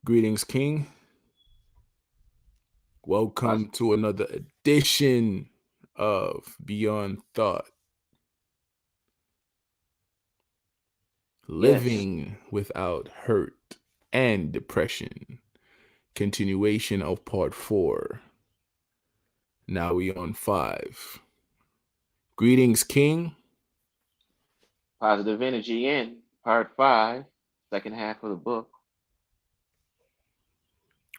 Greetings, King. Pos- Welcome to another edition of Beyond Thought, yes, Living Without Hurt and Depression. Continuation of part 4. Now we on 5. Greetings, King. positive energy in part five, second half of the book.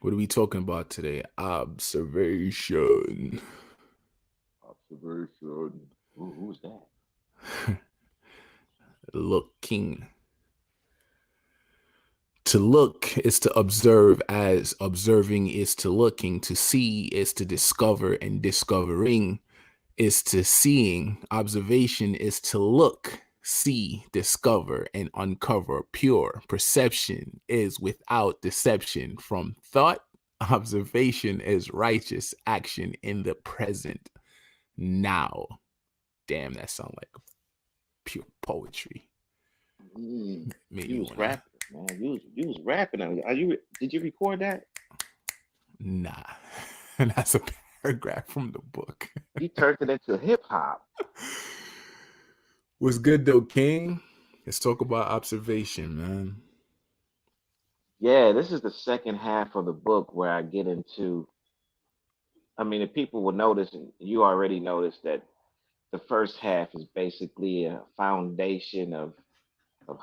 What are we talking about today? Observation. Observation. Ooh, who's that? Looking. To look is to observe, as observing is to looking. To see is to discover, and discovering is to seeing. Observation is to look, see, discover, and uncover. Pure perception is without deception. From thought, observation is righteous action in the present now. Damn, that sounds like pure poetry. Mm, Made me you was wanna, rapping, man. You was rapping. Are you? Did you record that? nah. That's a paragraph from the book. You turned it into hip hop. What's good though, King? Let's talk about observation, man. Yeah, this is the second half of the book where I get into. I mean, if people will notice, and you already noticed that the first half is basically a foundation of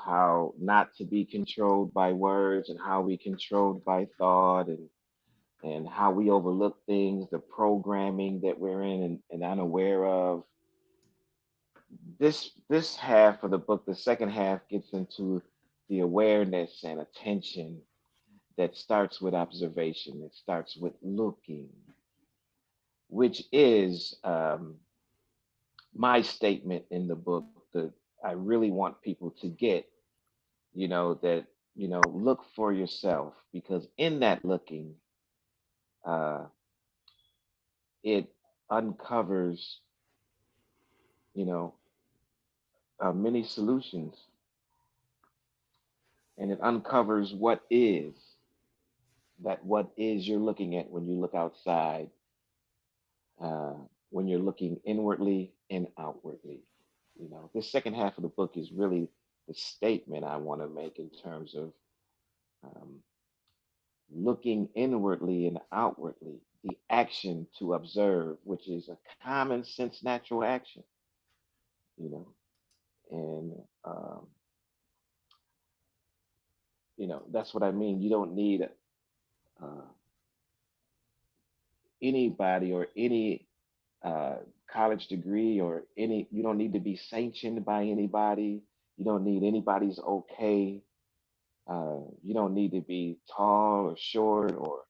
how not to be controlled by words and how we controlled by thought and how we overlook things, the programming that we're in and unaware of. This half of the book, the second half, gets into the awareness and attention that starts with observation. It starts with looking, which is my statement in the book that I really want people to get. That look for yourself because in that looking, uh, it uncovers you know many solutions and it uncovers what is you're looking at when you look outside, uh, when you're looking inwardly and outwardly. This second half of the book is really the statement I want to make in terms of um, looking inwardly and outwardly, the action to observe, which is a common sense natural action, you know and that's what I mean. You don't need uh, anybody or any uh, college degree or any. You don't need to be sanctioned by anybody. You don't need anybody's okay. You don't need to be tall or short or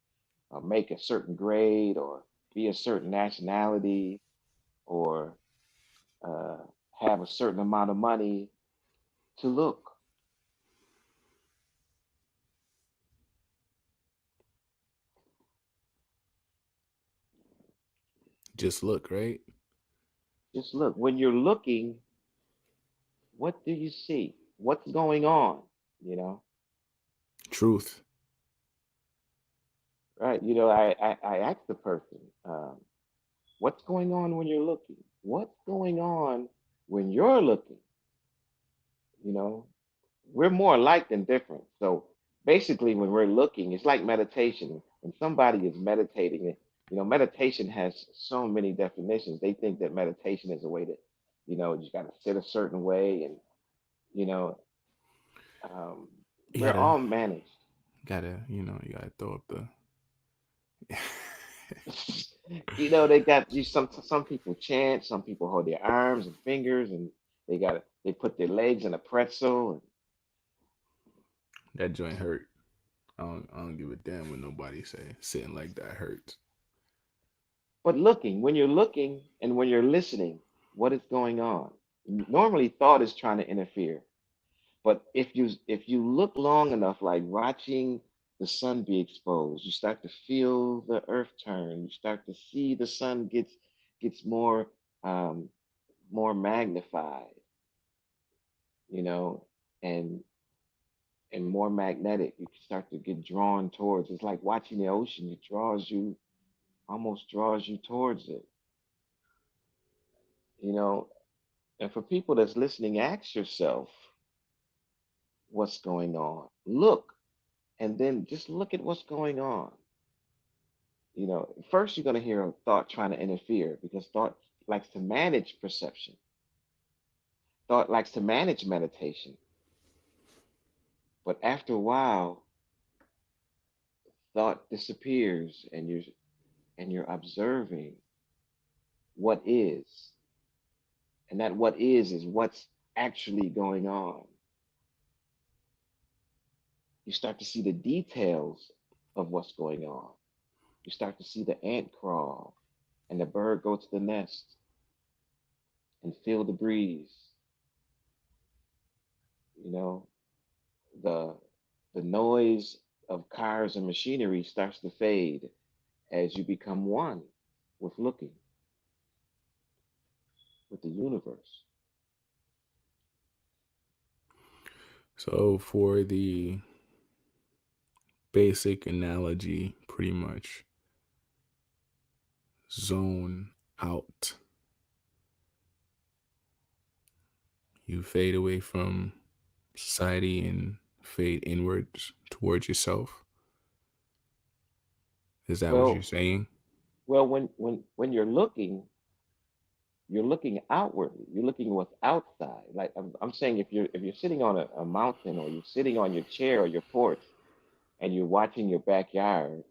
make a certain grade or be a certain nationality or uh, have a certain amount of money to look. Just look, right? Just look. When you're looking, what do you see? What's going on? You know, Truth. right? I asked the person, what's going on when you're looking? What's going on when you're looking? You know, we're more alike than different. So basically, when we're looking, it's like meditation. When somebody is meditating, meditation has so many definitions. They think that meditation is a way to, you got to sit a certain way, and you know, um, You we're gotta, all managed. you gotta throw up the. They got you. Some people chant, some people hold their arms and fingers, and they put their legs in a pretzel. That joint hurt. I don't give a damn what nobody say. Sitting like that hurts. But looking, when you're looking and when you're listening, what is going on? Normally, thought is trying to interfere. But if you look long enough, like watching the sun be exposed, you start to feel the earth turn. You start to see the sun gets um, more magnified, you know, and and more magnetic. You start to get drawn towards. It's like watching the ocean. It draws you, almost draws you towards it. You know, and for people that's listening, ask yourself what's going on. Look, and then just look at what's going on. First you're going to hear a thought trying to interfere because thought likes to manage perception. Thought likes to manage meditation. But after a while, thought disappears and you're observing what is. And that what is what's actually going on. You start to see the details of what's going on. You start to see the ant crawl and the bird go to the nest and feel the breeze. You know, the the noise of cars and machinery starts to fade as you become one with looking, with the universe. So for the basic analogy, pretty much zone out. You fade away from society and fade inwards towards yourself. Is that what you're Well, saying? well, when you're looking outwardly. You're looking what's outside. Like I'm saying, if you're sitting on a mountain or you're sitting on your chair or your porch and you're watching your backyard,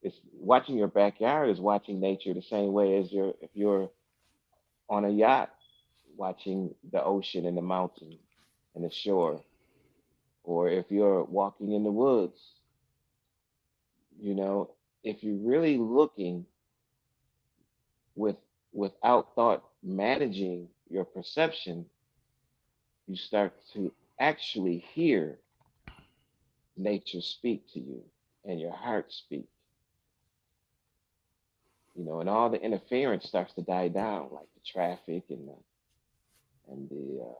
it's watching your backyard is watching nature the same way as if you're on a yacht watching the ocean and the mountain and the shore, or if you're walking in the woods. You know, if you're really looking with without thought managing your perception, you start to actually hear nature speak to you and your heart speak. And all the interference starts to die down, like the traffic and the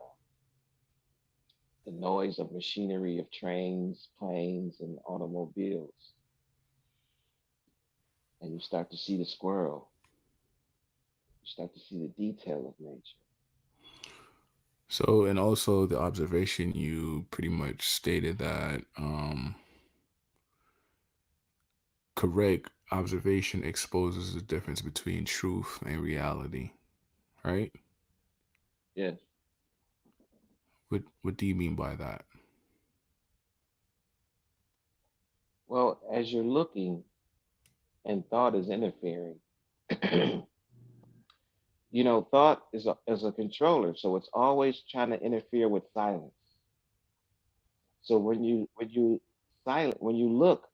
noise of machinery of trains, planes, and automobiles. And you start to see the squirrel. You start to see the detail of nature. So, and also the observation, you pretty much stated that correct observation exposes the difference between truth and reality, right? Yes. What do you mean by that? Well, as you're looking and thought is interfering, thought is a controller, so it's always trying to interfere with silence. So when you look,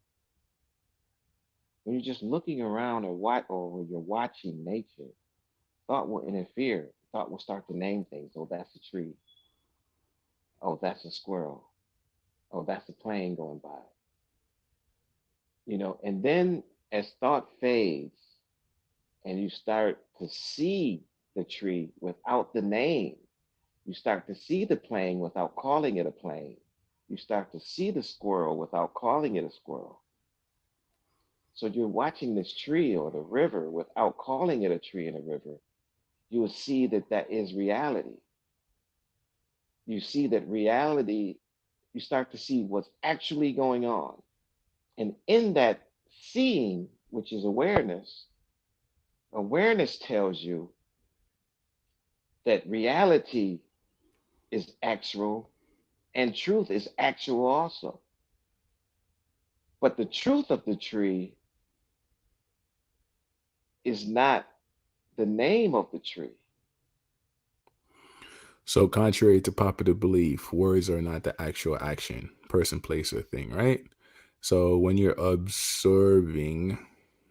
when you're just looking around or when you're watching nature, thought will interfere. Thought will start to name things. Oh, that's a tree. Oh, that's a squirrel. Oh, that's a plane going by. And then as thought fades and you start to see the tree without the name, you start to see the plane without calling it a plane. You start to see the squirrel without calling it a squirrel. So you're watching this tree or the river without calling it a tree and a river. You will see that that is reality. You see that reality, you start to see what's actually going on. And in that seeing, which is awareness, awareness tells you that reality is actual and truth is actual also. But the truth of the tree is not the name of the tree. So, contrary to popular belief, words are not the actual action, person, place, or thing, right? So, when you're observing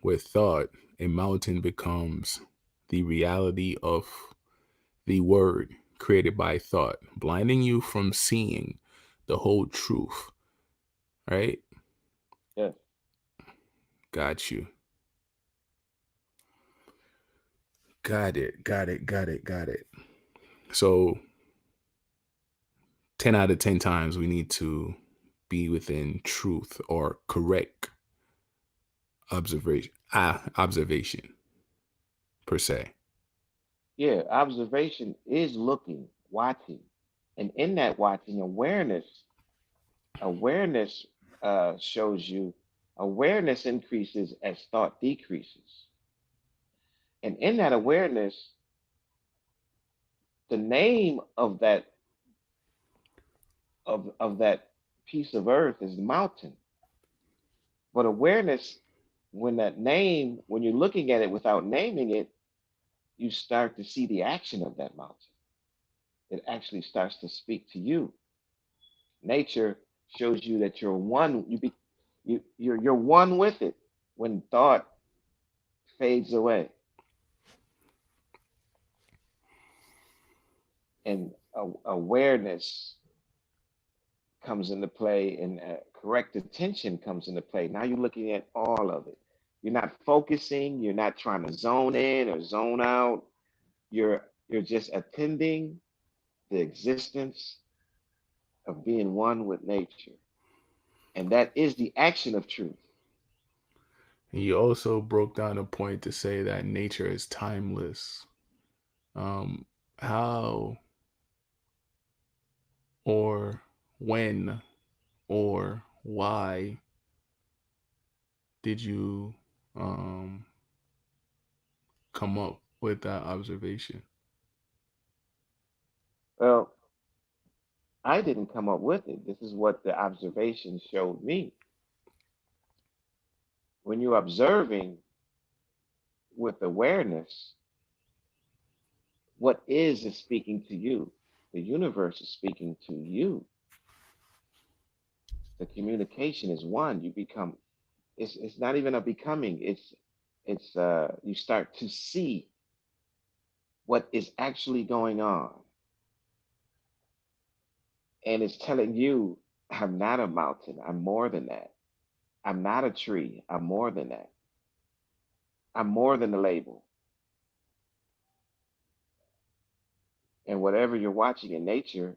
with thought, a mountain becomes the reality of the word created by thought, blinding you from seeing the whole truth, right? Yes. Got you. Got it. Got it. Got it. Got it. So, 10 out of 10 times we need to be within truth or correct observation per se. Yeah, observation is looking, watching. And in that watching, awareness shows you awareness increases as thought decreases. And in that awareness, the name of that piece of earth is mountain. But awareness, when you're looking at it without naming it, you start to see the action of that mountain. It actually starts to speak to you. Nature shows you that you're one. You're one with it when thought fades away, and awareness comes into play, and correct attention comes into play. Now you're looking at all of it. You're not focusing. You're not trying to zone in or zone out. You're just attending the existence of being one with nature, and that is the action of truth. And you also broke down a point to say that nature is timeless. Um, how or when or why did you um, come up with that observation? Well, I didn't come up with it. This is what the observation showed me. When you're observing with awareness, what is speaking to you. The universe is speaking to you. The communication is one. You become. It's not even a becoming. It's you start to see what is actually going on, and it's telling you, I'm not a mountain. I'm more than that. I'm not a tree. I'm more than that. I'm more than the label. And whatever you're watching in nature,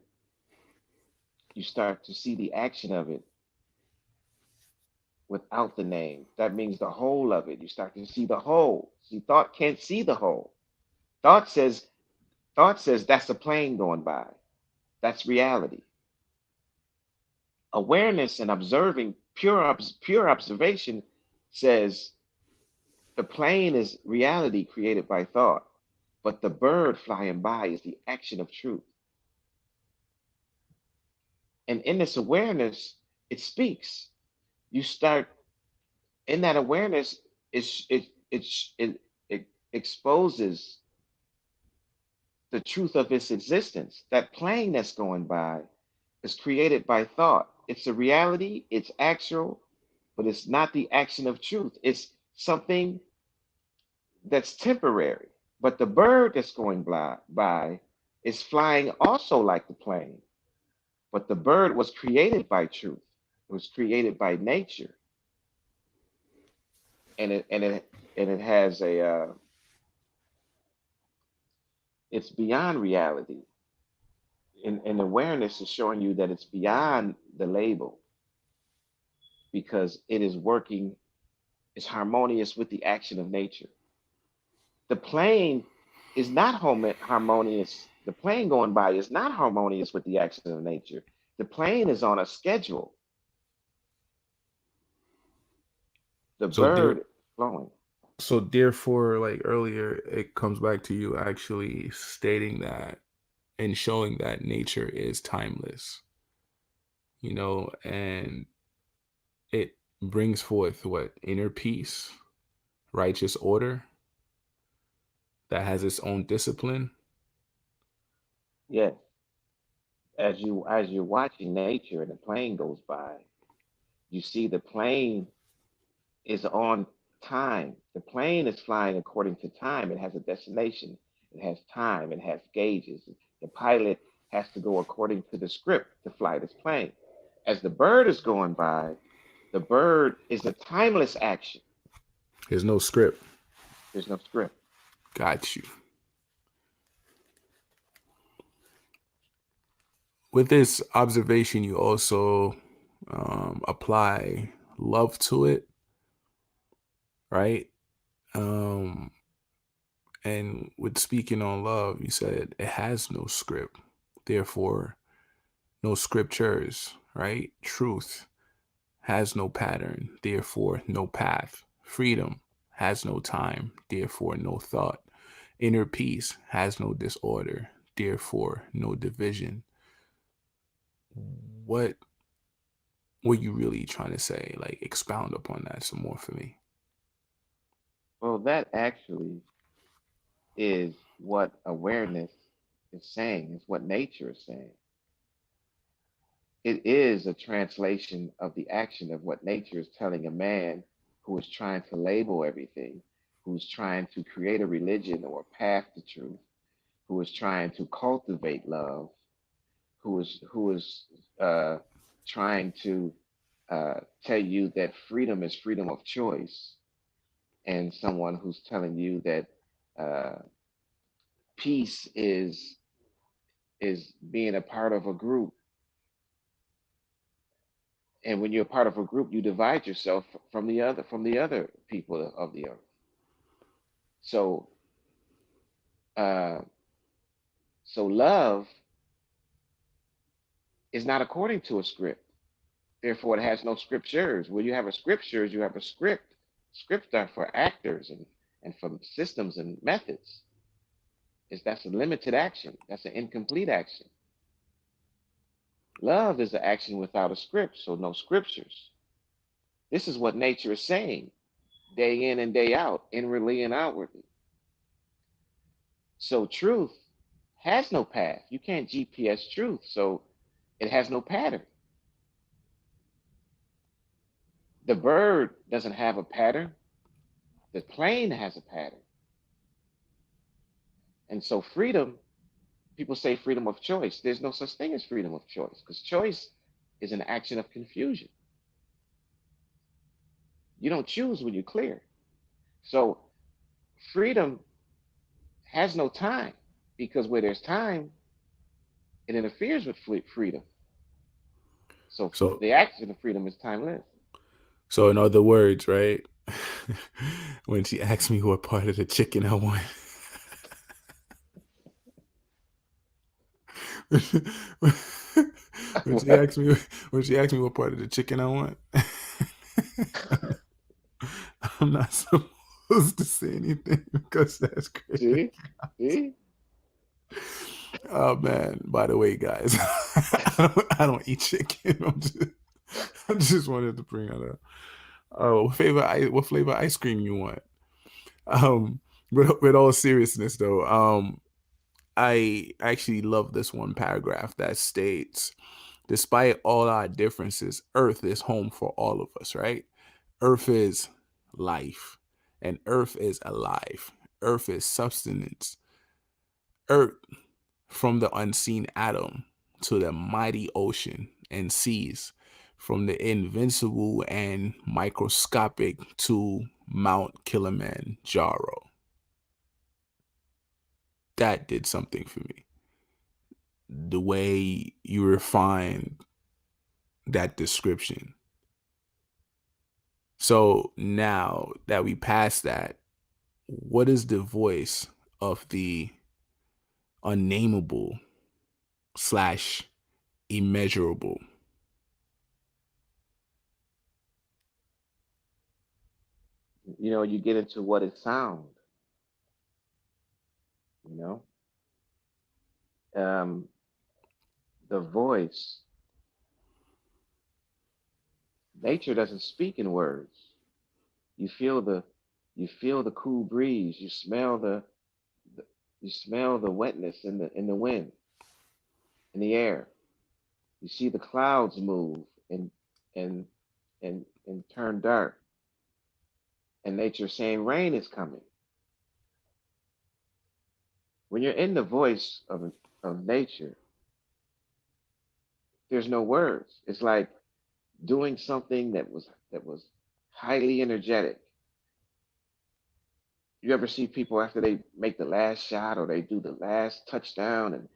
you start to see the action of it without the name. That means the whole of it. You start to see the whole. See, thought can't see the whole. Thought says, thought says that's a plane going by. That's reality. Awareness and observing, pure observation says the plane is reality created by thought, but the bird flying by is the action of truth. And in this awareness, it speaks. You start in that awareness, it exposes the truth of its existence. That plane that's going by is created by thought. It's a reality, it's actual, but it's not the action of truth. It's something that's temporary. But the bird that's going by is flying also like the plane. But the bird was created by truth. It was created by nature, and it has it's beyond reality. And awareness is showing you that it's beyond the label because it is working, it's harmonious with the action of nature. The plane is not harmonious. The plane going by is not harmonious with the action of nature. The plane is on a schedule. The So there, bird is flowing. so therefore, like earlier, it comes back to you actually stating that and showing that nature is timeless, and it brings forth what inner peace, righteous order that has its own discipline. Yes, as you're watching nature and the plane goes by, you see the plane is on time. The plane is flying according to time. It has a destination. It has time. It has gauges. The pilot has to go according to the script to fly this plane. As the bird is going by, the bird is a timeless action. There's no script. There's no script. Got you. With this observation, you also apply love to it, right? Um, and with speaking on love, you said it has no script, therefore, no scriptures, right? Truth has no pattern, therefore, no path. Freedom has no time, therefore, no thought. Inner peace has no disorder, therefore, no division. What were you really trying to say? Like, expound upon that some more for me. Well, that actually is what awareness is saying, is what nature is saying. It is a translation of the action of what nature is telling a man who is trying to label everything, who's trying to create a religion or a path to truth, who is trying to cultivate love, who is uh, trying to tell you that freedom is freedom of choice, and someone who's telling you that uh, peace is being a part of a group. And when you're a part of a group, you divide yourself from the other people of the earth. So uh, so love is not according to a script. Therefore, it has no scriptures. Where you have a scriptures, you have a script. Scripts are for actors and for systems and methods. That's a limited action. That's an incomplete action. Love is an action without a script, so no scriptures. This is what nature is saying day in and day out, inwardly and outwardly. So truth has no path. You can't GPS truth, so it has no pattern. The bird doesn't have a pattern. The plane has a pattern. And so freedom, people say freedom of choice. There's no such thing as freedom of choice because choice is an action of confusion. You don't choose when you're clear. So freedom has no time because where there's time, it interferes with freedom. So So, the action of freedom is timeless. so in other words, right? When she asked me what part of the chicken I want, when she asked me when she asked me what part of the chicken I want, I'm not supposed to say anything because that's crazy. See? See? Oh man! By the way, guys, I don't eat chicken. I just wanted to bring that up. Oh, what flavor ice cream you want? Um, with all seriousness though, I actually love this one paragraph that states, despite all our differences, Earth is home for all of us, right? Earth is life, and Earth is alive. Earth is substance. Earth, from the unseen atom to the mighty ocean and seas, from the invincible and microscopic to Mount Kilimanjaro. That did something for me. The way you refined that description. So now that we passed that, what is the voice of the unnameable slash immeasurable? You get into what is sound, you know? Um, the voice, nature doesn't speak in words. You feel the you feel the cool breeze, the you smell the wetness in the wind, in the air. You see the clouds move and and turn dark. And nature saying rain is coming. When you're in the voice of nature, there's no words. It's like doing something that was highly energetic. You ever see people after they make the last shot or they do the last touchdown and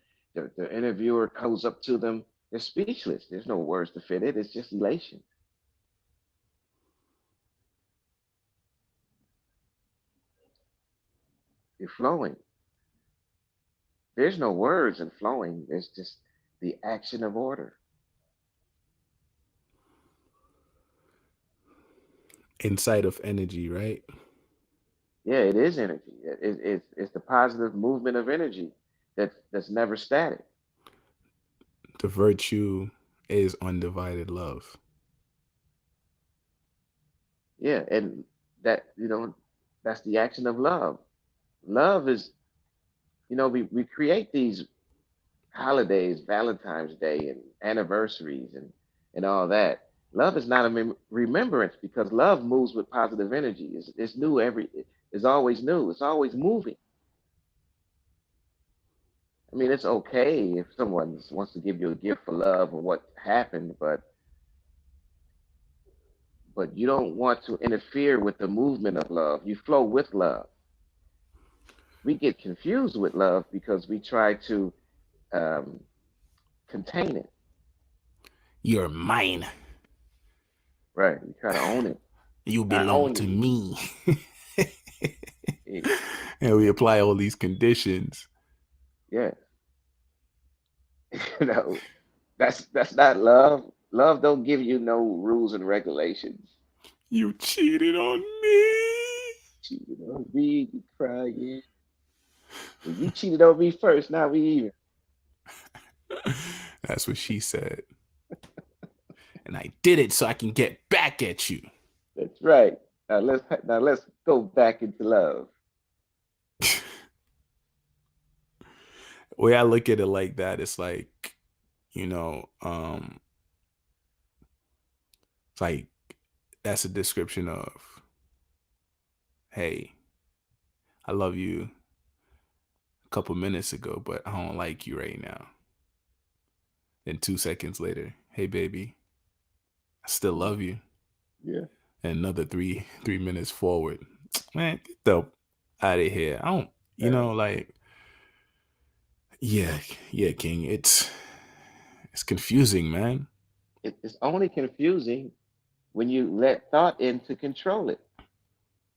the interviewer goes up to them? They're speechless. There's no words to fit it. It's just elation. You're flowing. There's no words in flowing. There's just the action of order. Inside of energy, right? Yeah, it is energy. It's the positive movement of energy that's never static. The virtue is undivided love. Yeah, and that's the action of love. Love is, we create these holidays, Valentine's Day and anniversaries and all that. Love is not a remembrance because love moves with positive energy. It's new it's always new. It's always moving. I mean, it's okay if someone wants to give you a gift for love or what happened, but you don't want to interfere with the movement of love. You flow with love. We get confused with love because we try to um, contain it, You're mine. right? We try to own it. You I belong own to you. me. Eh, And we apply all these conditions. Yeah, you know, that's not love. Love don't give you no rules and regulations. You cheated on me. Cheated on me, you crying. Well, you cheated on me first. Now we even. That's what she said. And I did it so I can get back at you. That's right. Now let's go back into love. Way I look at it like that, it's like, you know, it's like that's a description of, hey, I love you a couple minutes ago, but I don't like you right now. Then 2 seconds later, hey baby, I still love you. Yeah, And another three minutes forward, man, get the out of here. I don't, uh, like, yeah, yeah, King. It's confusing, man. it's only confusing when you let thought in to control it.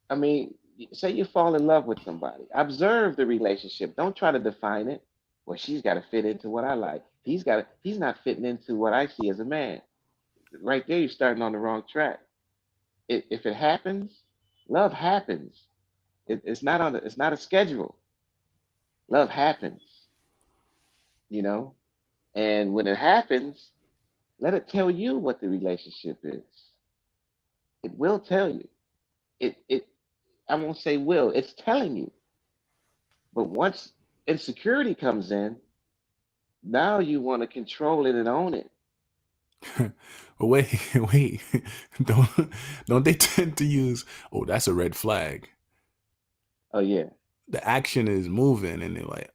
I mean, say you fall in love with somebody. Observe the relationship. Don't try to define it. Well, she's got to fit into what I like. He's not fitting into what I see as a man. Right there, you're starting on the wrong track. If it happens, love happens. It's not a schedule. Love happens, you know. And when it happens, let it tell you what the relationship is. It will tell you. It I won't say will. It's telling you. But once insecurity comes in, now you want to control it and own it. But wait, wait, don't don't they tend to use? Oh, that's a red flag. Oh yeah, The action is moving, and they're like,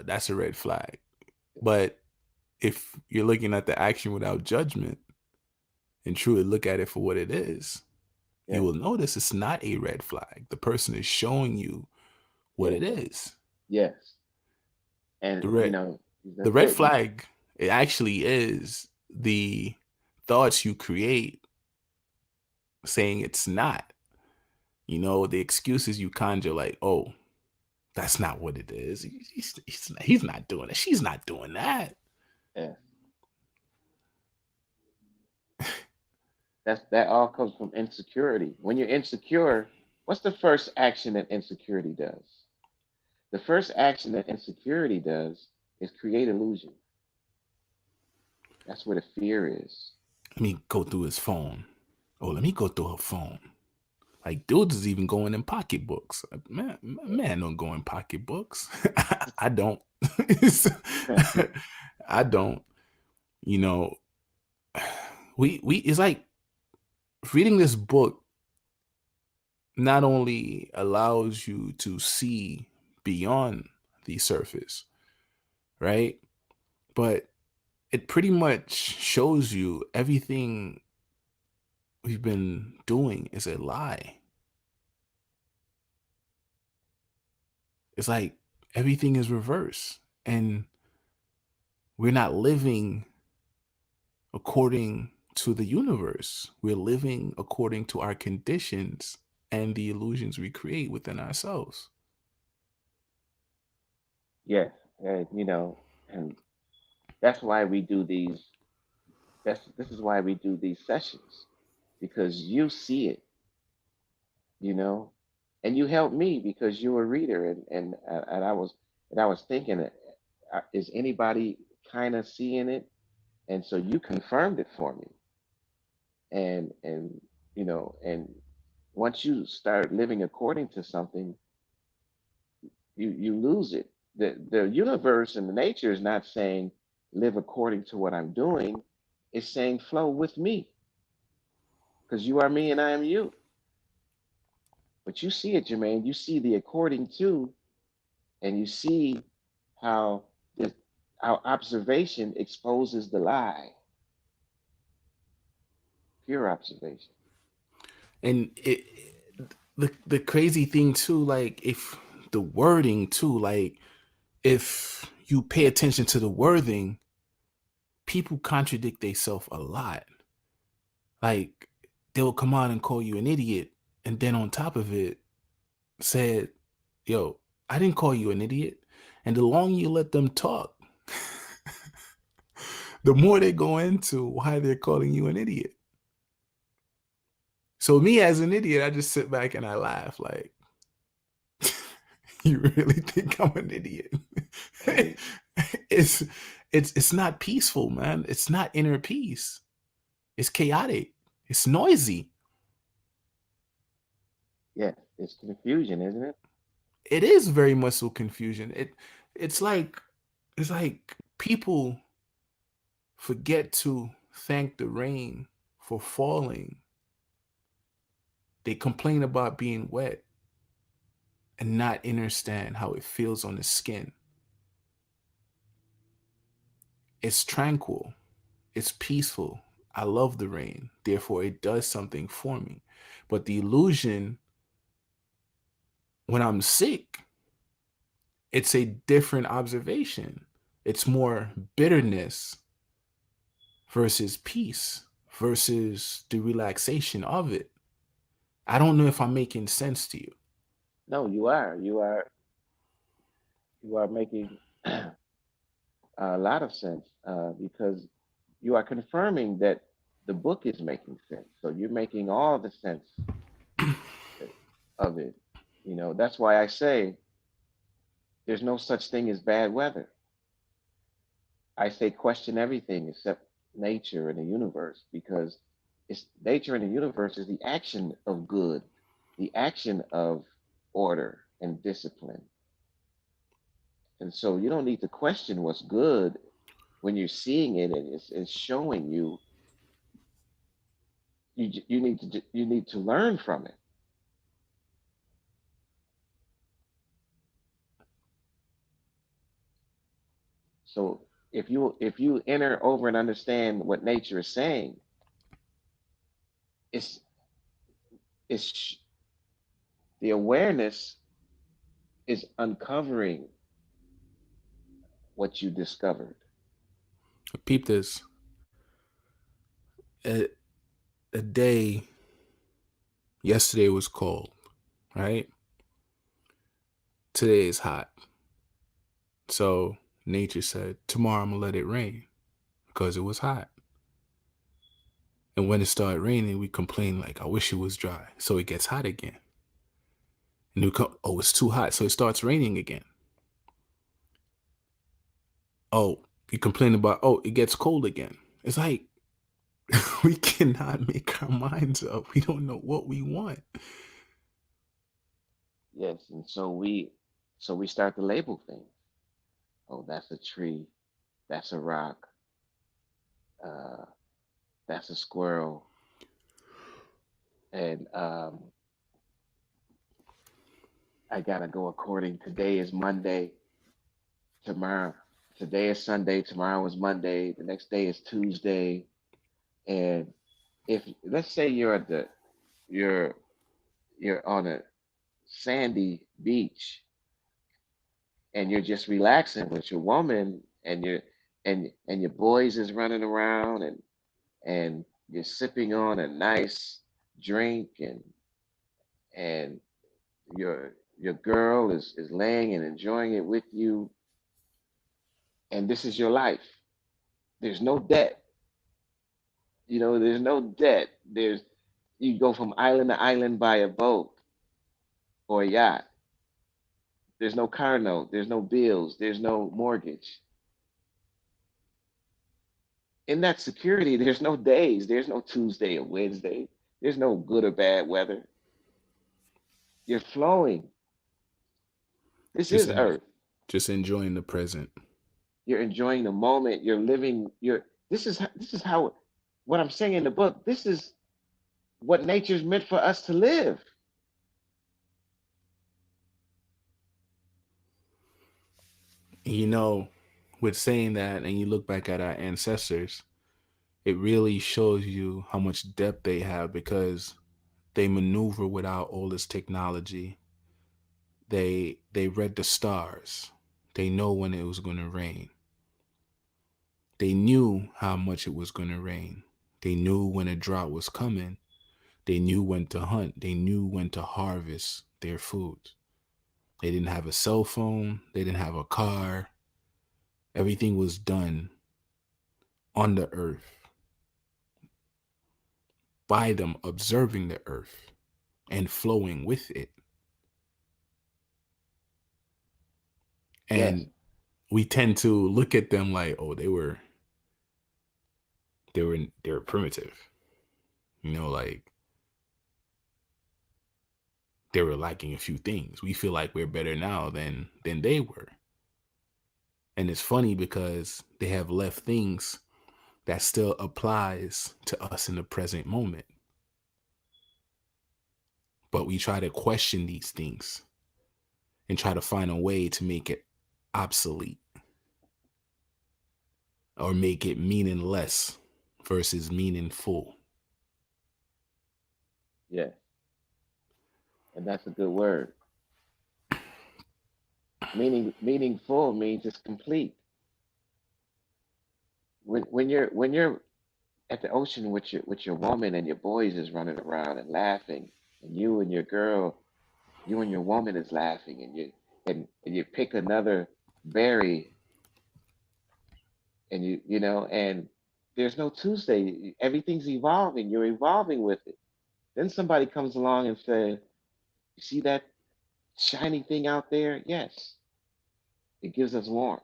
that's a red flag. But if you're looking at the action without judgment and truly look at it for what it is, you yeah, will notice it's not a red flag. The person is showing you what yeah, it is. yes. The And red the that's red it. flag, it actually is the thoughts you create saying it's not. The excuses you conjure, like, oh, that's not what it is. He's not doing it. She's not doing that. Yeah, that all comes from insecurity. When you're insecure, what's the first action that insecurity does? The first action that insecurity does is create illusion. That's where the fear is. Let me go through his phone. Oh, let me go through her phone. Like, dudes is even going in pocketbooks. Man don't go in pocketbooks. I don't. I don't. You know, we it's like reading this book not only allows you to see beyond the surface, right? But it pretty much shows you everything we've been doing is a lie. It's like everything is reverse and we're not living. according to the universe. We're living according to our conditions and the illusions we create within ourselves. Yes, and that's why we do these. This is why we do these sessions, because you see it, you know, and you help me because you're a reader, and I was thinking, is anybody kind of seeing it? And so you confirmed it for me, and and once you start living according to something, you lose it. The universe and the nature is not saying live according to what I'm doing. It's saying flow with me because you are me and I am you. But you see it, Jermaine. You see the according to, and you see how this, how observation exposes the lie. Pure observation. And the crazy thing too, like if the wording too, like if you pay attention to the wording, people contradict themselves a lot. Like they'll come out and call you an idiot, and then on top of it, said, "Yo, I didn't call you an idiot." And the longer you let them talk, the more they go into why they're calling you an idiot. So me as an idiot, I just sit back and I laugh like, you really think I'm an idiot? And it's it's not peaceful, man. It's not inner peace. It's chaotic. It's noisy. yes, it's confusion, isn't it? It is very much so confusion. It's like it's like people forget to thank the rain for falling. They complain about being wet and not understand how it feels on the skin. It's tranquil. It's peaceful. I love the rain. Therefore, it does something for me. But the illusion, when I'm sick, it's a different observation. It's more bitterness versus peace versus the relaxation of it. I don't know if I'm making sense to you. No, you are. You are making a lot of sense because you are confirming that the book is making sense. So you're making all the sense of it. That's why I say there's no such thing as bad weather. I say question everything except nature and the universe because it's nature and the universe is the action of good, the action of order and discipline. And so you don't need to question what's good when you're seeing it and it's showing you. You need to learn from it. So if you enter over and understand what nature is saying, it's it's the awareness is uncovering what you discovered. Peep this. A, a day yesterday was cold, right? Today is hot. So nature said, tomorrow I'm gonna let it rain because it was hot. And when it started raining, we complain like, I wish it was dry. So it gets hot again. And we come, oh, it's too hot. So it starts raining again. Oh, you complain about, oh, it gets cold again. It's like, we cannot make our minds up. We don't know what we want. Yes, and so we start to label things. Oh, that's a tree. That's a rock. Uh, that's a squirrel. And I gotta go according. Today is Monday. Tomorrow, today is Sunday. Tomorrow is Monday. The next day is Tuesday. And if let's say you're you're on a sandy beach and you're just relaxing with your woman and your boys is running around and you're sipping on a nice drink, and your girl is laying and enjoying it with you, and this is your life. There's no debt. There's no debt. You go from island to island by a boat or a yacht. There's no car note. There's no bills. There's no mortgage. In that security, there's no days. There's no Tuesday or Wednesday. There's no good or bad weather. You're flowing. This Just is en- Earth. just enjoying the present. You're enjoying the moment. You're living. This is how. What I'm saying in the book. This is what nature's meant for us to live. You know, with saying that, and you look back at our ancestors, it really shows you how much depth they have because they maneuver without all this technology. They read the stars. They know when it was going to rain. They knew how much it was going to rain. They knew when a drought was coming. They knew when to hunt. They knew when to harvest their food. They didn't have a cell phone. They didn't have a car. Everything was done on the earth by them observing the earth and flowing with it. Yes. And we tend to look at them like, oh, they were primitive. Like they were lacking a few things. We feel like we're better now than they were. And it's funny because they have left things that still applies to us in the present moment. But we try to question these things and try to find a way to make it obsolete or make it meaningless versus meaningful. Yes. And that's a good word. Meaningful means it's complete. When you're at the ocean with your woman and your boys is running around and laughing, and you and your girl, you and your woman is laughing, and you pick another berry, and and there's no Tuesday. Everything's evolving. You're evolving with it. Then somebody comes along and says, "You see that shiny thing out there? Yes, it gives us warmth.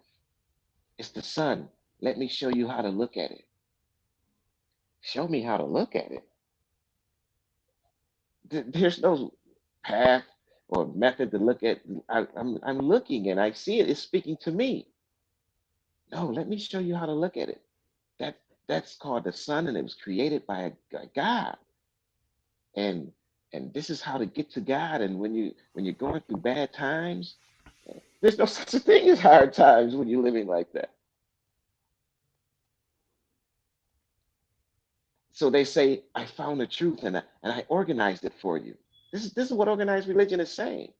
It's the sun. Let me show you how to look at it. Show me how to look at it. There's no path or method to look at. I'm looking and I see it. It's speaking to me. No, let me show you how to look at it. That that's called the sun, and it was created by a God. And and this is how to get to God. And when you're going through bad times, there's no such a thing as hard times when you're living like that. So they say, I found the truth, and I organized it for you. This is what organized religion is saying.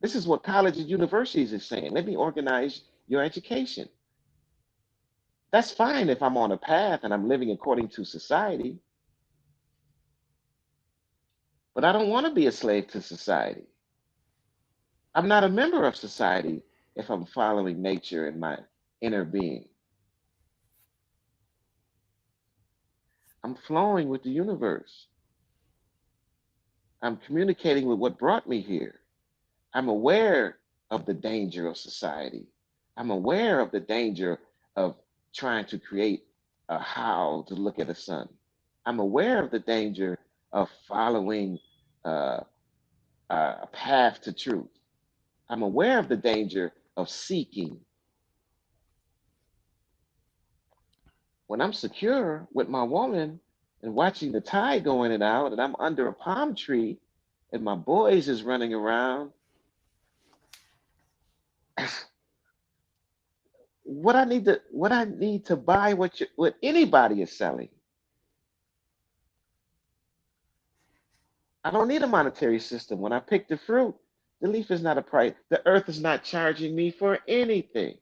This is what colleges, universities is saying. Let me organize your education. That's fine if I'm on a path and I'm living according to society, but I don't want to be a slave to society. I'm not a member of society if I'm following nature and my inner being. I'm flowing with the universe. I'm communicating with what brought me here. I'm aware of the danger of society. I'm aware of the danger of trying to create a how to look at a sun. I'm aware of the danger of following uh, a path to truth. I'm aware of the danger of seeking. When I'm secure with my woman and watching the tide go in and out, and I'm under a palm tree, and my boys is running around, what I need to buy what anybody is selling. I don't need a monetary system. When I pick the fruit, the leaf is not a price. The earth is not charging me for anything.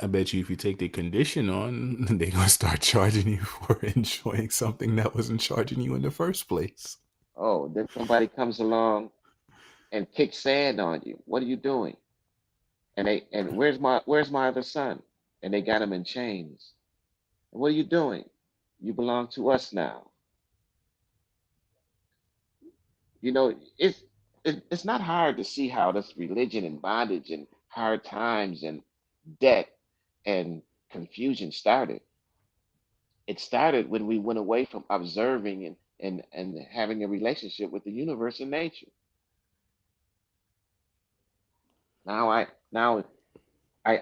I bet you if you take the condition on, they're gonna start charging you for enjoying something that wasn't charging you in the first place. Oh, then somebody comes along and kicks sand on you. What are you doing? And where's my other son? And they got him in chains. And what are you doing? You belong to us now. You know, it's not hard to see how this religion and bondage and hard times and debt and confusion started. It started when we went away from observing and having a relationship with the universe and nature. Now I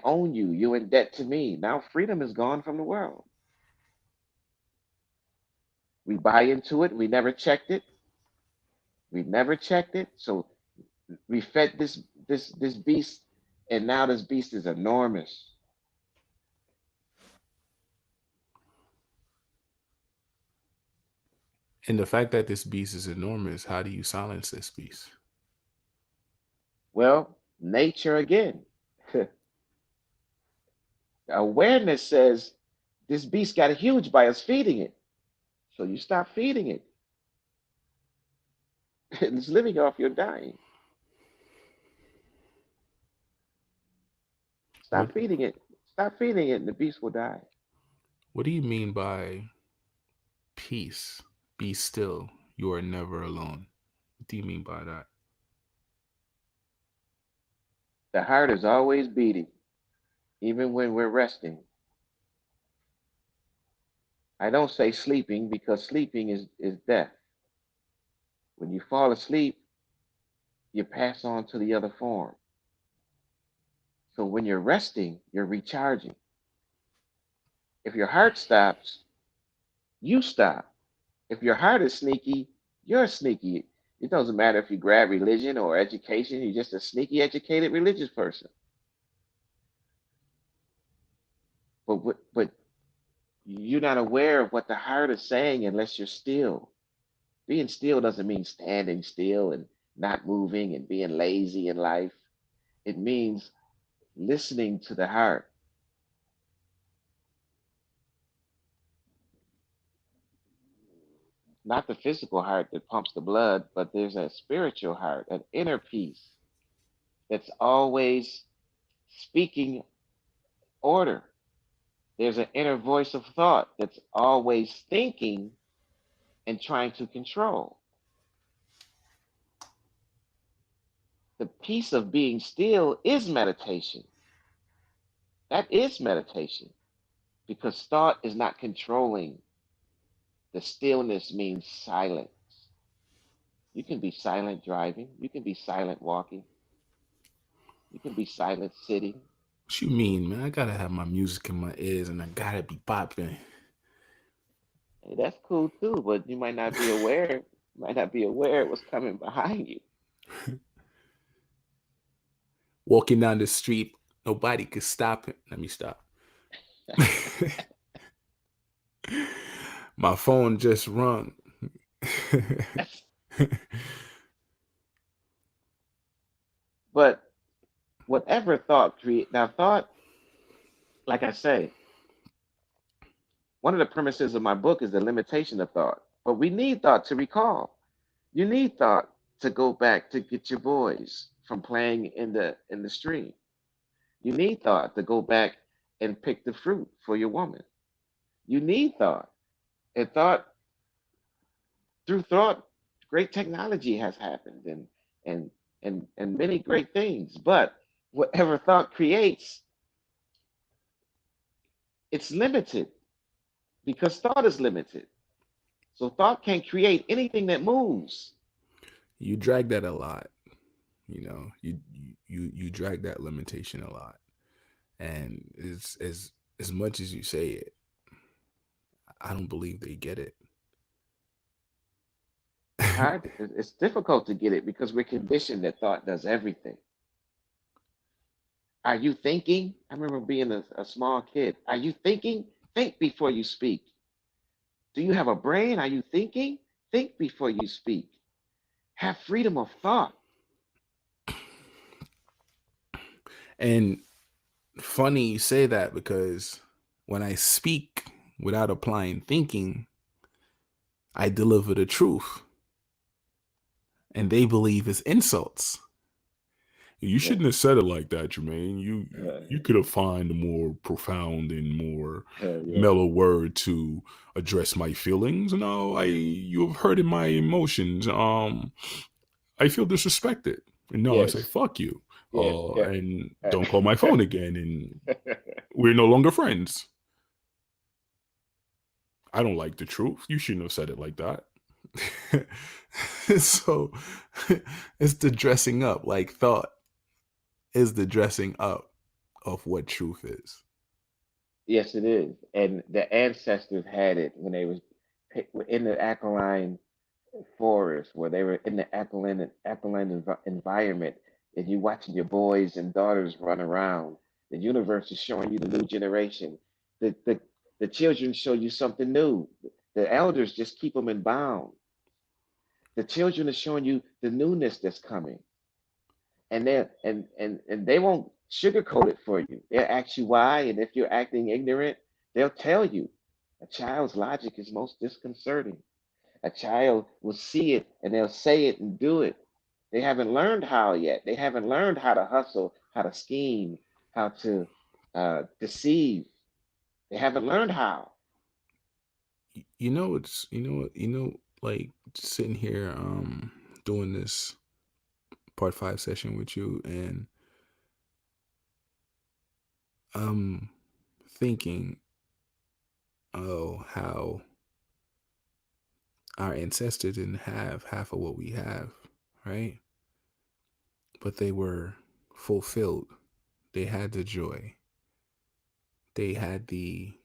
own you. You're in debt to me. Now freedom is gone from the world. We buy into it. We never checked it. We never checked it. So we fed this beast, and now this beast is enormous. And the fact that this beast is enormous, how do you silence this beast? Well, nature again. Awareness says this beast got huge by us feeding it. So you stop feeding it. It's living off your dying. What Stop feeding it. Stop feeding it, and the beast will die. what do you mean by peace? Be still. You are never alone. What do you mean by that? The heart is always beating, even when we're resting. I don't say sleeping because sleeping is death. When you fall asleep, you pass on to the other form. So when you're resting, you're recharging. If your heart stops, you stop. If your heart is sneaky, you're sneaky. It doesn't matter if you grab religion or education, you're just a sneaky, educated religious person. But you're not aware of what the heart is saying unless you're still. Being still doesn't mean standing still and not moving and being lazy in life. It means listening to the heart, not the physical heart that pumps the blood, but there's a spiritual heart, an inner peace that's always speaking order. There's an inner voice of thought that's always thinking and trying to control. The peace of being still is meditation. That is meditation because thought is not controlling. The stillness means silence. You can be silent driving, you can be silent walking, you can be silent sitting. What you mean, man? I gotta have my music in my ears and I gotta be popping. Hey, that's cool too, but you might not be aware, might not be aware what's coming behind you. Walking down the street, nobody could stop it. Let me stop. My phone just rung. But whatever thought create now thought, like I say, one of the premises of my book is the limitation of thought. But we need thought to recall. You need thought to go back to get your boys from playing in the stream. You need thought to go back and pick the fruit for your woman. You need thought. And thought through thought, great technology has happened and and many great things. But whatever thought creates, it's limited because thought is limited. So thought can't create anything that moves. You drag that a lot. You drag that limitation a lot, and it's as much as you say it, I don't believe they get it. It's hard. It's difficult to get it because we're conditioned that thought does everything. Are you thinking? I remember being a small kid. Are you thinking? Think before you speak. Do you have a brain? Are you thinking? Think before you speak. Have freedom of thought. And Funny you say that because when I speak without applying thinking, I deliver the truth, and they believe it's insults. You Yeah. shouldn't have said it like that, Jermaine. You could have found a more profound and more Yeah. mellow word to address my feelings. No, I you have hurted my emotions. I feel disrespected. And no, I say Yes. fuck you. Yeah. Yeah. And don't call my phone again. And we're no longer friends. I don't like the truth. You shouldn't have said it like that. So it's the dressing up, like thought is the dressing up of what truth is. Yes, it is. And the ancestors had it when they was in the alkaline forest, where they were in the alkaline environment, and you watching your boys and daughters run around. The universe is showing you the new generation. The the the children show you something new. The elders just keep them in bound. The children are showing you the newness that's coming, and they won't sugarcoat it for you. They'll ask you why, and if you're acting ignorant, they'll tell you. A child's logic is most disconcerting. A child will see it and they'll say it and do it. They haven't learned how yet. They haven't learned how to hustle, how to scheme, how to deceive. They haven't learned how. It's like sitting here doing this part 5 session with you, and I'm thinking, oh, how our ancestors didn't have half of what we have, right? But they were fulfilled. They had the joy. They had they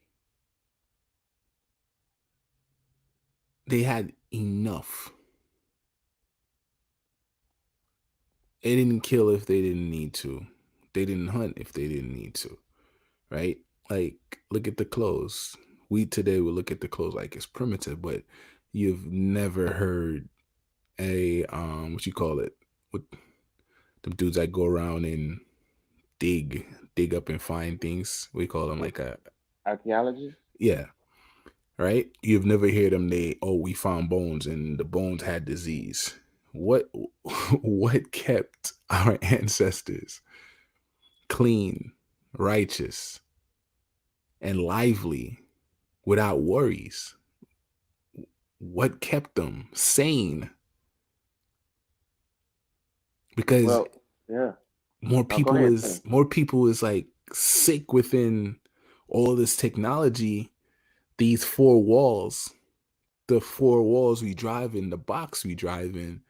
had enough. They didn't kill if they didn't need to. They didn't hunt if they didn't need to, right? Like, look at the clothes. We today will look at the clothes like it's primitive, but you've never heard a what you call it? What them dudes that go around and dig up and find things. We call them Yeah. like a Archaeology? yeah, right? You've never heard them. We found bones and the bones had disease. What what kept our ancestors clean, righteous, and lively without worries? What kept them sane? Because Well, yeah. more No, go people ahead, is finish. more people is like sick within all this technology, these four walls, the four walls we drive in, the box we drive in,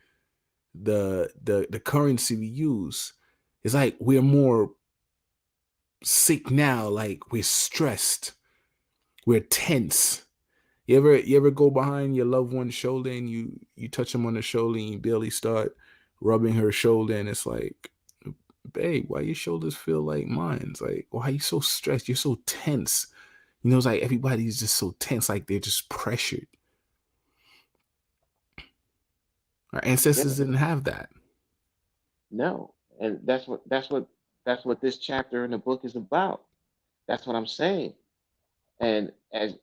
the currency we use. It's like we're more sick now, like we're stressed, we're tense. You ever go behind your loved one's shoulder and you touch them on the shoulder and you barely start rubbing her shoulder, and it's like, babe, why your shoulders feel like mine? It's like, why are you so stressed? You're so tense. It's like everybody's just so tense, like they're just pressured. Our Yeah, ancestors didn't have that. no. And that's what this chapter in the book is about. That's what I'm saying. And as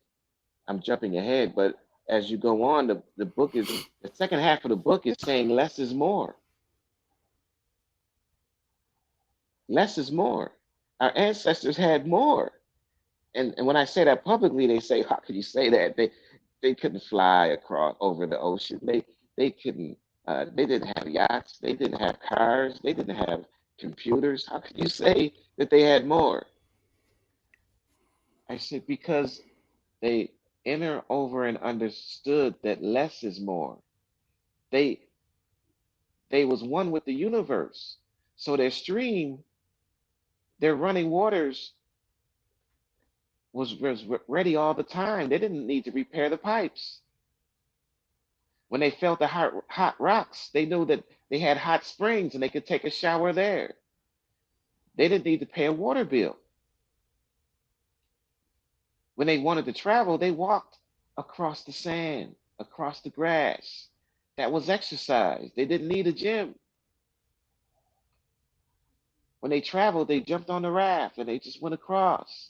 I'm jumping ahead, but as you go on, the book is the second half of the book is saying less is more. Less is more. Our ancestors had more. And when I say that publicly, they say, "How could you say that?" They couldn't fly across over the ocean. They couldn't. They didn't have yachts. They didn't have cars. They didn't have computers. How could you say that they had more? I said because they enter over and understood that less is more. They they was one with the universe. So their stream, their running waters was ready all the time. They didn't need to repair the pipes. When they felt the hot rocks, they knew that they had hot springs and they could take a shower there. They didn't need to pay a water bill. When they wanted to travel, they walked across the sand, across the grass. That was exercise. They didn't need a gym. When they traveled, they jumped on the raft and they just went across.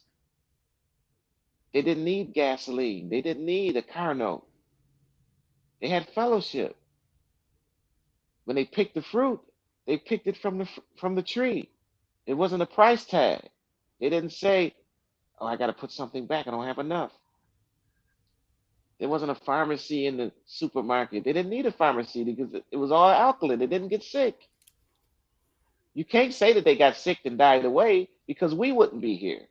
They didn't need gasoline. They didn't need a car note. They had fellowship. When they picked the fruit, they picked it from the tree. It wasn't a price tag. They didn't say, "Oh, I got to put something back. I don't have enough." There wasn't a pharmacy in the supermarket. They didn't need a pharmacy because it was all alkaline. They didn't get sick. You can't say that they got sick and died away because we wouldn't be here.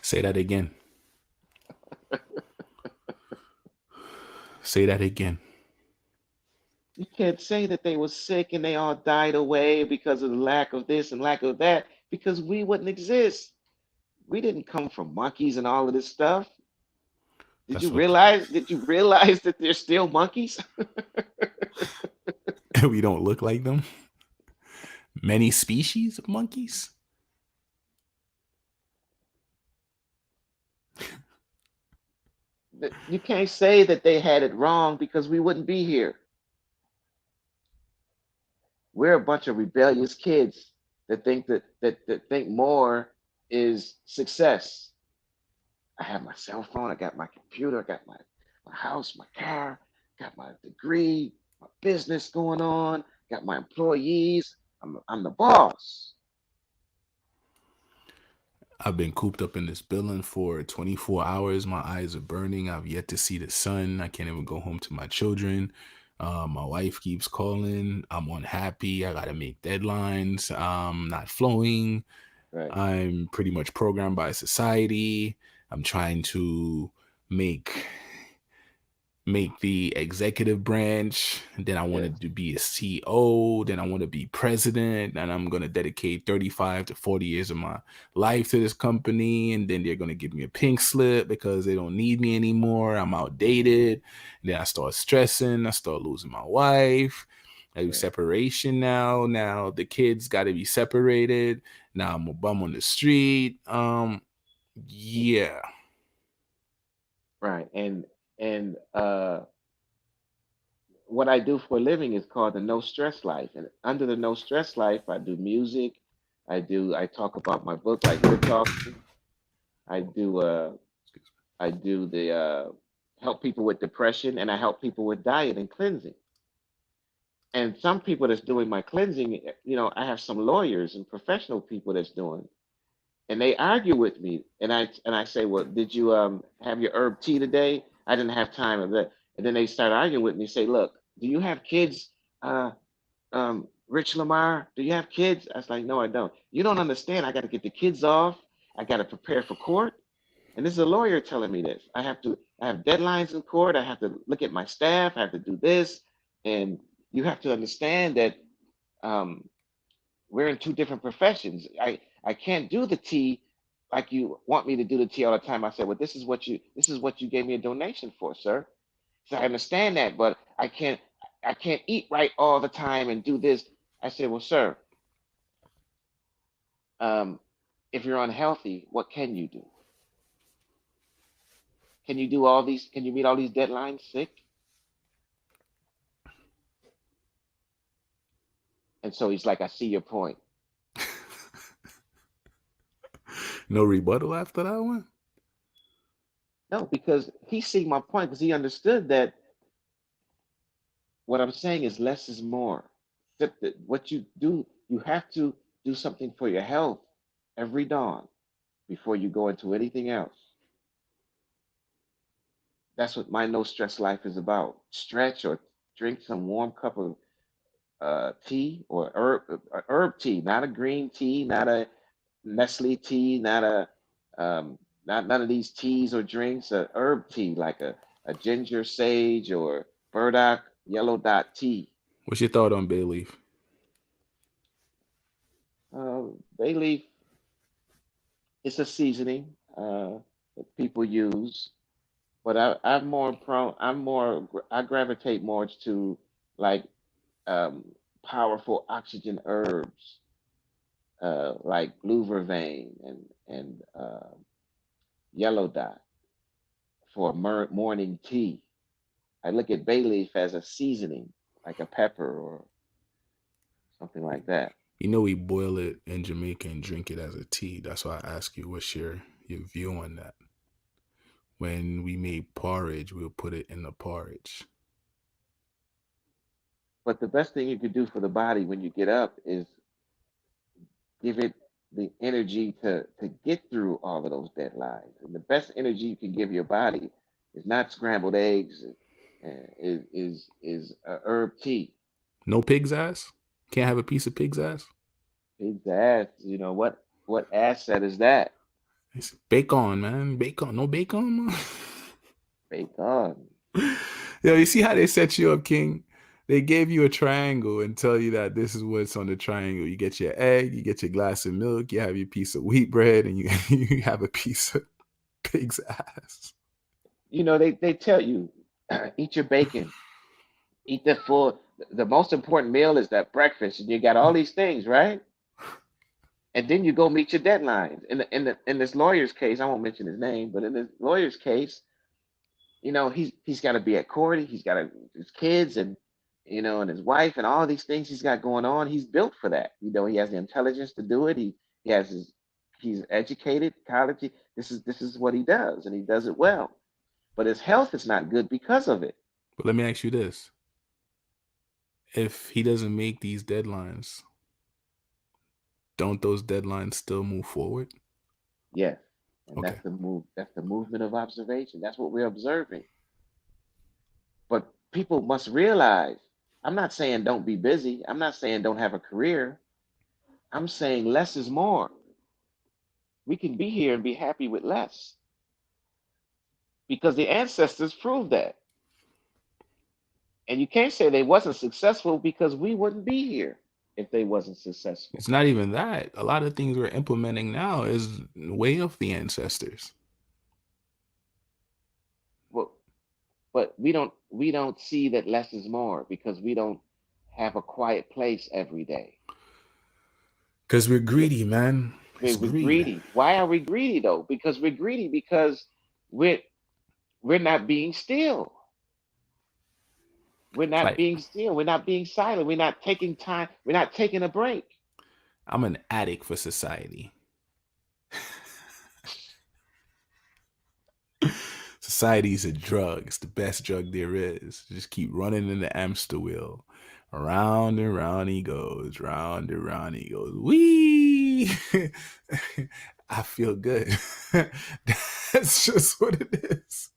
Say that again. Say that again. You can't say that they were sick and they all died away because of the lack of this and lack of that because we wouldn't exist. We didn't come from monkeys and all of this stuff. Did you That's what realize? Did you realize that they're still monkeys? we don't look like them. Many species of monkeys. You can't say that they had it wrong because we wouldn't be here. We're a bunch of rebellious kids that that think more is success. I have my cell phone, I got my computer, I got my house, my car, got my degree, my business going on, got my employees. I'm the boss. I've been cooped up in this building for 24 hours. My eyes are burning. I've yet to see the sun. I can't even go home to my children. My wife keeps calling. I'm unhappy. I got to make deadlines. Not flowing. Right. I'm pretty much programmed by society. I'm trying to make make the executive branch. Then I Yes. wanted to be a CEO. Then I want to be president. And I'm going to dedicate 35 to 40 years of my life to this company. And then they're going to give me a pink slip because they don't need me anymore. I'm outdated. And then I start stressing. I start losing my wife. I do Right. separation now. Now the kids got to be separated. Now I'm a bum on the street. Yeah, Right. And what I do for a living is called the no stress life. And under the no stress life, I do music. I talk about my book like we're talking. I do I do the help people with depression and I help people with diet and cleansing. And some people that's doing my cleansing, I have some lawyers and professional people that's doing, and they argue with me, and I say, well, did you have your herb tea today? I didn't have time of that, and then they start arguing with me. Say, look, do you have kids? Rich Lamar, do you have kids? I was like, no, I don't. You don't understand. I got to get the kids off. I got to prepare for court. And this is a lawyer telling me this. I have deadlines in court. I have to look at my staff. I have to do this. And you have to understand that um, we're in two different professions. I can't do the tea like you want me to do the tea all the time. I said, well, this is what you gave me a donation for, sir. So I understand that, but I can't eat right all the time and do this. I said, well, sir, um, if you're unhealthy, what can you do? Can you do all these? Can you meet all these deadlines sick? And so he's like, I see your point. no rebuttal after that one. No, because he see my point because he understood that what I'm saying is less is more. That what you do, you have to do something for your health every dawn before you go into anything else. That's what my no stress life is about. Stretch or drink some warm cup of tea or herb tea, not a green tea, not a Nestle tea, not a not none of these teas or drinks. A herb tea like a ginger sage or burdock yellow dot tea. What's your thought on bay leaf? Bay leaf, it's a seasoning that people use, but I'm more prone. I gravitate more to like um, powerful oxygen herbs like blue vervain and yellow dot for morning tea. I look at bay leaf as a seasoning, like a pepper or something like that. You know we boil it in Jamaica and drink it as a tea. That's why I ask you, what's your view on that? When we made porridge, we'll put it in the porridge. But the best thing you could do for the body when you get up is give it the energy to get through all of those deadlines. And the best energy you can give your body is not scrambled eggs, is herb tea. No pig's ass? Can't have a piece of pig's ass? Pig's ass. You know what asset is that? It's bacon, man. Bacon. No bacon, man. Bacon. Yo, you see how they set you up, King? They gave you a triangle and tell you that this is what's on the triangle. You get your egg, you get your glass of milk, you have your piece of wheat bread, and you, you have a piece of pig's ass. You know they tell you eat your bacon, eat the full. The most important meal is that breakfast, and you got all these things, right? And then you go meet your deadlines. In this lawyer's case, I won't mention his name, but in this lawyer's case, he's got to be at court. He's got his kids and and his wife and all these things he's got going on. He's built for that. He has the intelligence to do it. He has his he's educated, college. This is what he does, and he does it well. But his health is not good because of it. But let me ask you this. If he doesn't make these deadlines, don't those deadlines still move forward? Yes, and Okay. that's the move. That's the movement of observation. That's what we're observing. But people must realize. I'm not saying don't be busy. I'm not saying don't have a career. I'm saying less is more. We can be here and be happy with less because the ancestors proved that. And you can't say they wasn't successful because we wouldn't be here if they wasn't successful. It's not even that. A lot of things we're implementing now is way of the ancestors. Well, but we don't see that less is more because we don't have a quiet place every day. Because we're We- greedy, man. It's We're greed. greedy. Why are we greedy though? Because we're greedy because we're we're not being still. We're It's not like being still. We're not being silent. We're not taking time. We're not taking a break. I'm an addict for society. Society is a drug. It's the best drug there is. Just keep running in the hamster wheel. Around and round he goes. Round and round he goes. Wee! I feel good. That's just what it is.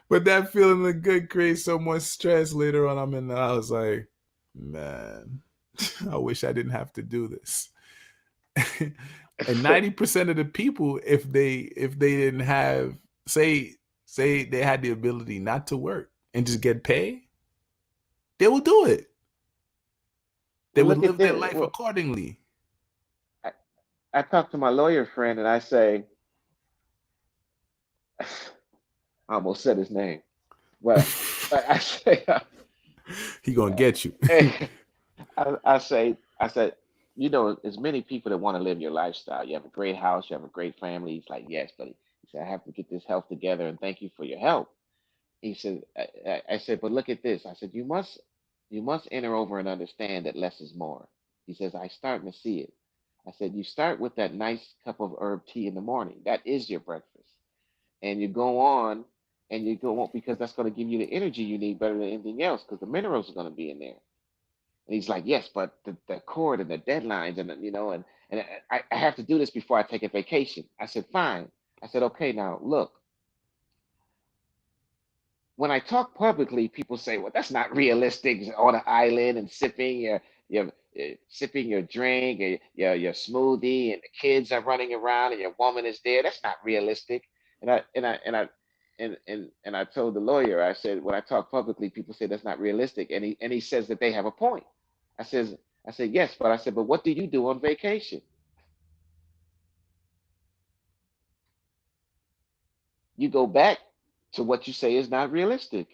But that feeling of good creates so much stress later on. I'm in the house like, man, I wish I didn't have to do this. And 90% of the people, if they didn't have, say they had the ability not to work and just get paid, they will do it. They Well, would look at live their this. life Well, accordingly. I, I talked to my lawyer friend and I say, I almost said his name, but I say, He gonna get you. I said, there's many people that want to live your lifestyle. You have a great house, you have a great family. He's like, yes, but he said, I have to get this health together and thank you for your help. He said, I said, but look at this. I said, you must enter over and understand that less is more. He says, I starting to see it. I said, you start with that nice cup of herb tea in the morning. That is your breakfast. And you go on and you go on because that's going to give you the energy you need better than anything else because the minerals are going to be in there. And he's like, yes, but the cord and the deadlines and I have to do this before I take a vacation. I said, fine. I said, okay, now look, when I talk publicly, people say, "Well, that's not realistic." On an island and sipping your drink, your smoothie, and the kids are running around, and your woman is there. That's not realistic. And I told the lawyer, I said, when I talk publicly, people say that's not realistic, and he says that they have a point. I says, I said yes, but I said, but what do you do on vacation? You go back to what you say is not realistic.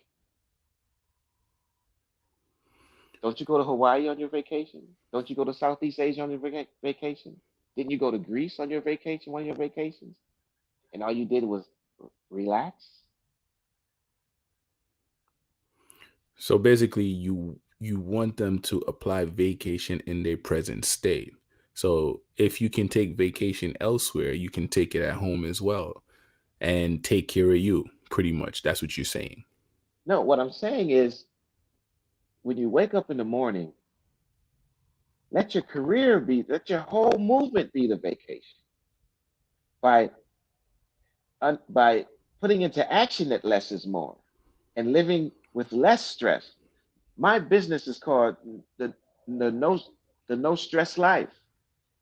Don't you go to Hawaii on your vacation? Don't you go to Southeast Asia on your vacation? Didn't you go to Greece on your vacation, one of your vacations? And all you did was relax? So basically, you want them to apply vacation in their present state. So if you can take vacation elsewhere, you can take it at home as well and take care of you. Pretty much, that's what you're saying. No, what I'm saying is when you wake up in the morning, let your whole movement be the vacation by by putting into action that less is more and living with less stress. My business is called the the no the no stress life.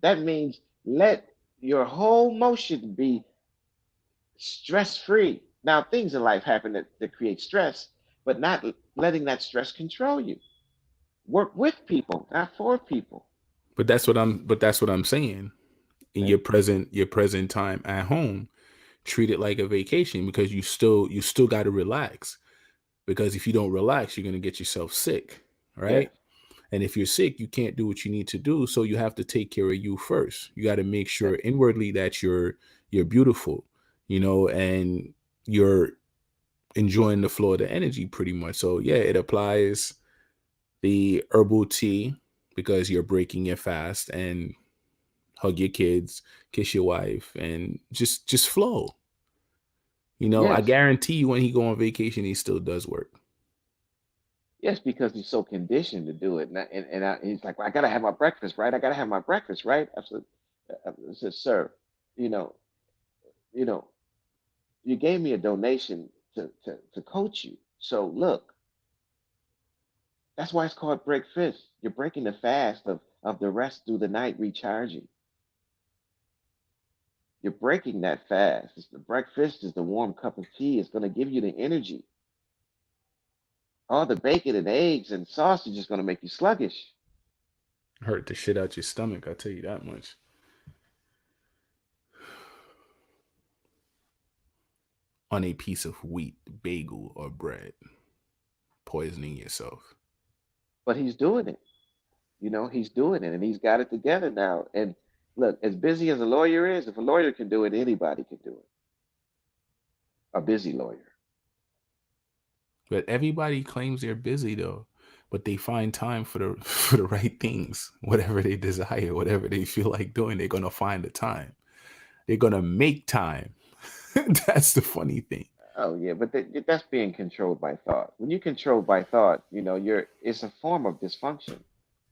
That means let your whole motion be stress free. Now things in life happen that create stress, but not letting that stress control you. Work with people, not for people. But that's what I'm saying. In Okay? your present time at home, treat it like a vacation because you still got to relax. Because if you don't relax, you're going to get yourself sick, Yes, right? And if you're sick, you can't do what you need to do. So you have to take care of you first. You got to make yes, sure inwardly that you're beautiful, and you're enjoying the flow of the energy pretty much. So yeah, it applies the herbal tea because you're breaking your fast and hug your kids, kiss your wife, and just flow. I yes, guarantee you when he go on vacation, he still does work. yes, because he's so conditioned to do it. He's like, well, I gotta have my breakfast, right? I gotta have my breakfast, right? I said, sir, you know, you know, you gave me a donation to coach you. So look, that's why it's called breakfast. You're breaking the fast of the rest through the night recharging. You're breaking that fast. The breakfast is the warm cup of tea. It's going to give you the energy. All the bacon and eggs and sausage is going to make you sluggish. Hurt the shit out your stomach, I'll tell you that much. On a piece of wheat, bagel, or bread, poisoning yourself. But he's doing it. He's doing it and he's got it together now. And look, as busy as a lawyer is, if a lawyer can do it, anybody can do it. A busy lawyer. But everybody claims they're busy though, but they find time for the for the right things. Whatever they desire, whatever they feel like doing, they're gonna find the time. They're gonna make time. That's the funny thing. Oh yeah, but that's being controlled by thought. When you're controlled by thought, it's a form of dysfunction.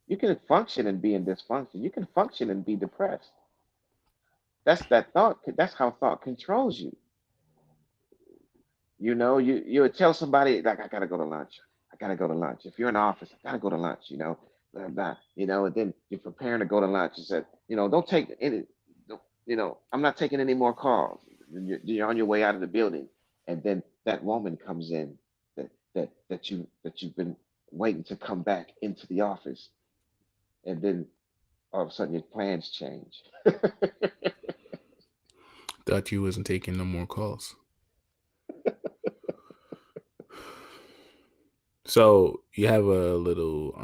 You can function and be in dysfunction. You can function and be depressed. That's that thought. That's how thought controls you. You would tell somebody like, I gotta go to lunch. I gotta go to lunch. If you're in the office, I gotta go to lunch. Blah, blah, and then you're preparing to go to lunch. You said, don't take any. I'm not taking any more calls. You're on your way out of the building, and then that woman comes in that you've been waiting to come back into the office, and then all of a sudden your plans change. Thought you wasn't taking no more calls. So you have a little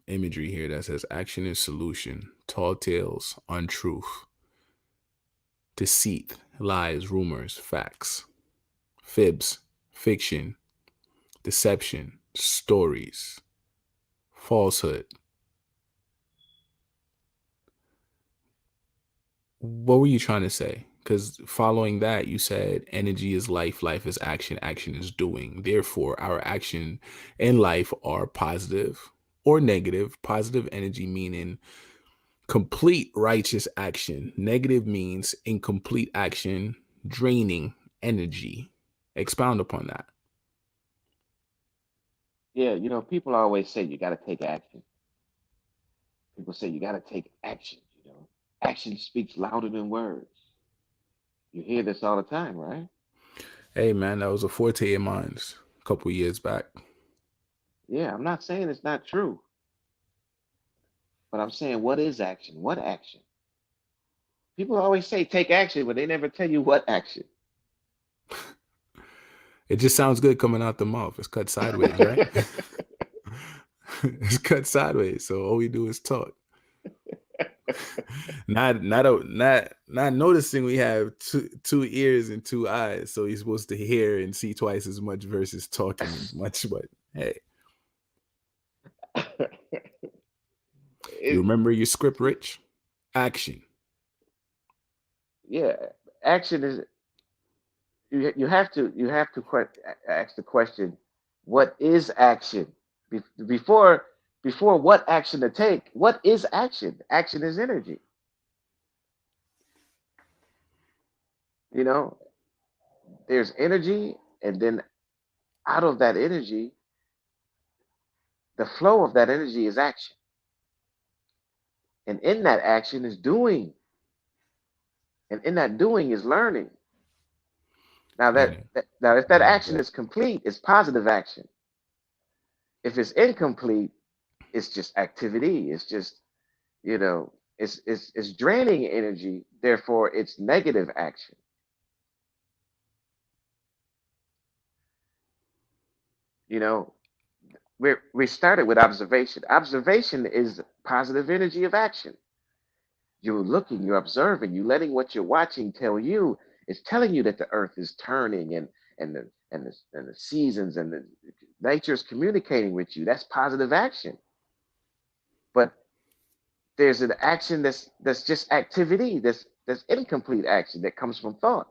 imagery here that says action is solution, tall tales, untruth, deceit, lies, rumors, facts, fibs, fiction, deception, stories, falsehood. What were you trying to say? Because following that, you said energy is life, life is action, action is doing. Therefore, our action in life are positive or negative. Positive energy meaning complete righteous action. Negative means incomplete action, draining energy. Expound upon that. Yeah, people always say you got to take action. People say you got to take action. Action speaks louder than words. You hear this all the time, right? Hey, man, that was a forte of mine a couple years back. Yeah, I'm not saying it's not true, but I'm saying what is action? What action? People always say take action, but they never tell you what action. It just sounds good coming out the mouth. It's cut sideways, right? It's cut sideways. So all we do is talk. Not noticing we have two ears and two eyes, so he's supposed to hear and see twice as much versus talking as much. But hey, You it, remember your script, Rich? Action. yeah, action is ask the question, what is action? Before what action to take, what is action? Action is energy. You know, there's energy, and then out of that energy, the flow of that energy is action, and in that action is doing, and in that doing is learning. Now And now if I that love action that. is complete, it's positive action. If it's incomplete, it's just activity. It's just, it's draining energy. Therefore, it's negative action. You know, we started with observation. Observation is positive energy of action. You're looking, you're observing, you're letting what you're watching tell you. It's telling you that the earth is turning, and the seasons and the nature is communicating with you. That's positive action. But there's an action that's just activity. That's incomplete action that comes from thought,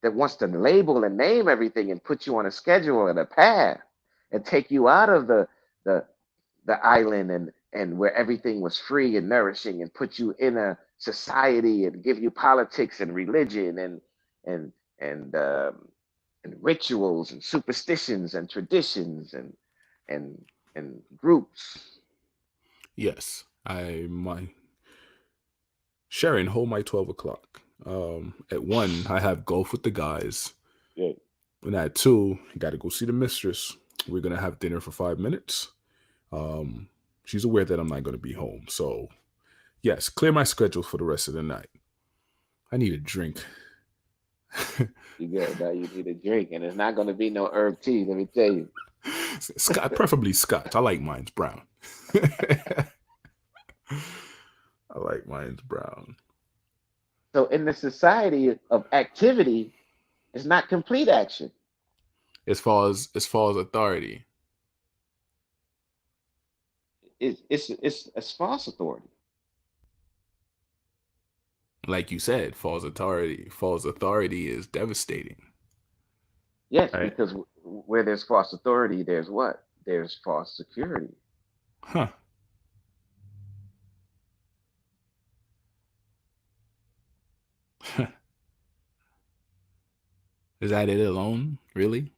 that wants to label and name everything and put you on a schedule and a path and take you out of the the island, and where everything was free and nourishing, and put you in a society and give you politics and religion and and um, and rituals and superstitions and traditions and and groups. Yes, my Sharon, hold my 12 o'clock. At one, I have golf with the guys. Yeah, And at two, got to go see the mistress. We're gonna have dinner for 5 minutes. Um, she's aware that I'm not gonna be home, so yes, clear my schedule for the rest of the night. I need a drink. you go. Now you need a drink, and it's not going to be no herb tea. Let me tell you. Scott, preferably Scotch. I like mine's brown. I like mine's brown. So in the society of activity, it's not complete action. As far as authority, It's false authority. like you said, false authority is devastating. Yes, Right? because where there's false authority, there's what? There's false security. Huh? Is that it alone? Really?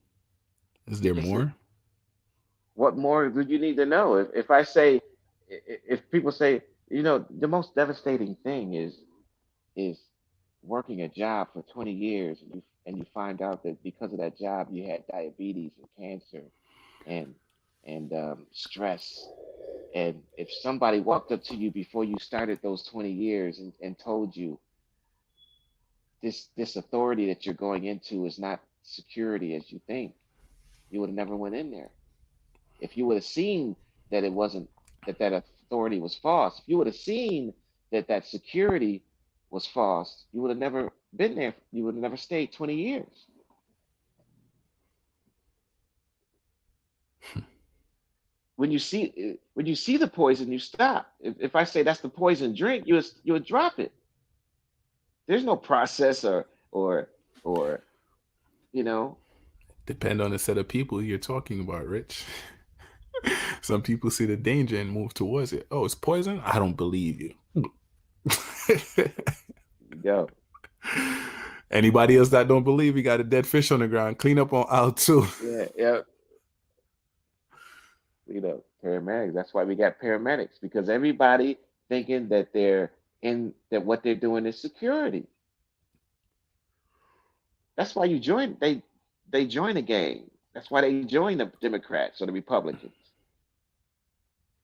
Is there It's more? what more do you need to know? If I say, if people say, the most devastating thing is working a job for 20 years, and you find out that because of that job you had diabetes and cancer and stress. And if somebody walked up to you before you started those 20 years and told you this authority that you're going into is not security as you think, you would have never went in there. If you would have seen that it wasn't, that authority was false, if you would have seen that security was false, you would have never been there. You would have never stayed 20 years. When you see the poison, you stop. If I say that's the poison drink, you would drop it. There's no process or or you know Depend on the set of people you're talking about, Rich. Some people see the danger and move towards it. Oh, it's poison? I don't believe you. go. Anybody else that don't believe you got a dead fish on the ground, clean up on aisle two. Yeah, yeah. Paramedics. That's why we got paramedics, because everybody thinking that what they're doing is security. That's why they join a gang. That's why they join the Democrats or the Republicans.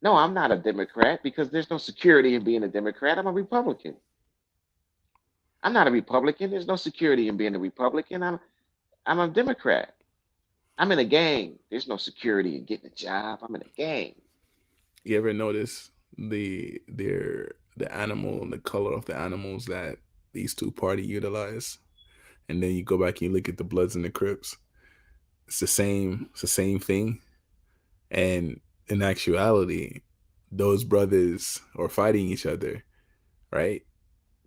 No, I'm not a Democrat because there's no security in being a Democrat. I'm a Republican. I'm not a Republican. There's no security in being a Republican. I'm a Democrat. I'm in a gang. There's no security in getting a job. I'm in a gang. You ever notice the animal and the color of the animals that these two party utilize? And then you go back and you look at the Bloods and the Crips. It's the same thing. And in actuality, those brothers are fighting each other, right?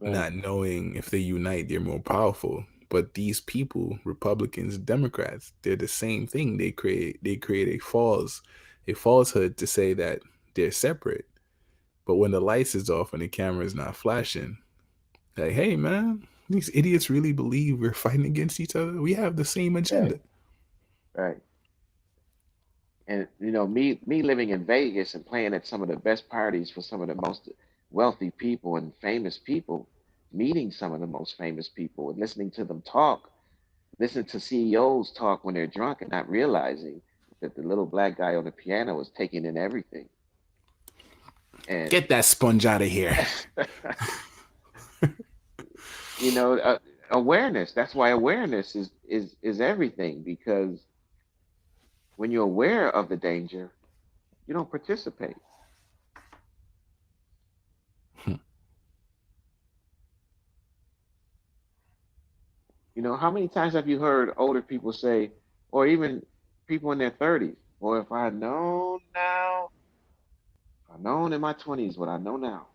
Right, Not knowing if they unite, they're more powerful. But these people, Republicans, Democrats, they're the same thing. They create a falsehood to say that they're separate. But when the lights is off and the camera is not flashing, like, hey man, these idiots really believe we're fighting against each other. We have the same right, agenda. right. And me living in Vegas and playing at some of the best parties for some of the most wealthy people and famous people, meeting some of the most famous people and listening to them talk, listening to CEOs talk when they're drunk and not realizing that the little black guy on the piano is taking in everything. And Get that sponge out of here. you know, awareness. That's why awareness is everything, because when you're aware of the danger, you don't participate. How many times have you heard older people say, or even people in their 30s, "Boy, if I had known now, if I known in my 20s what I know now."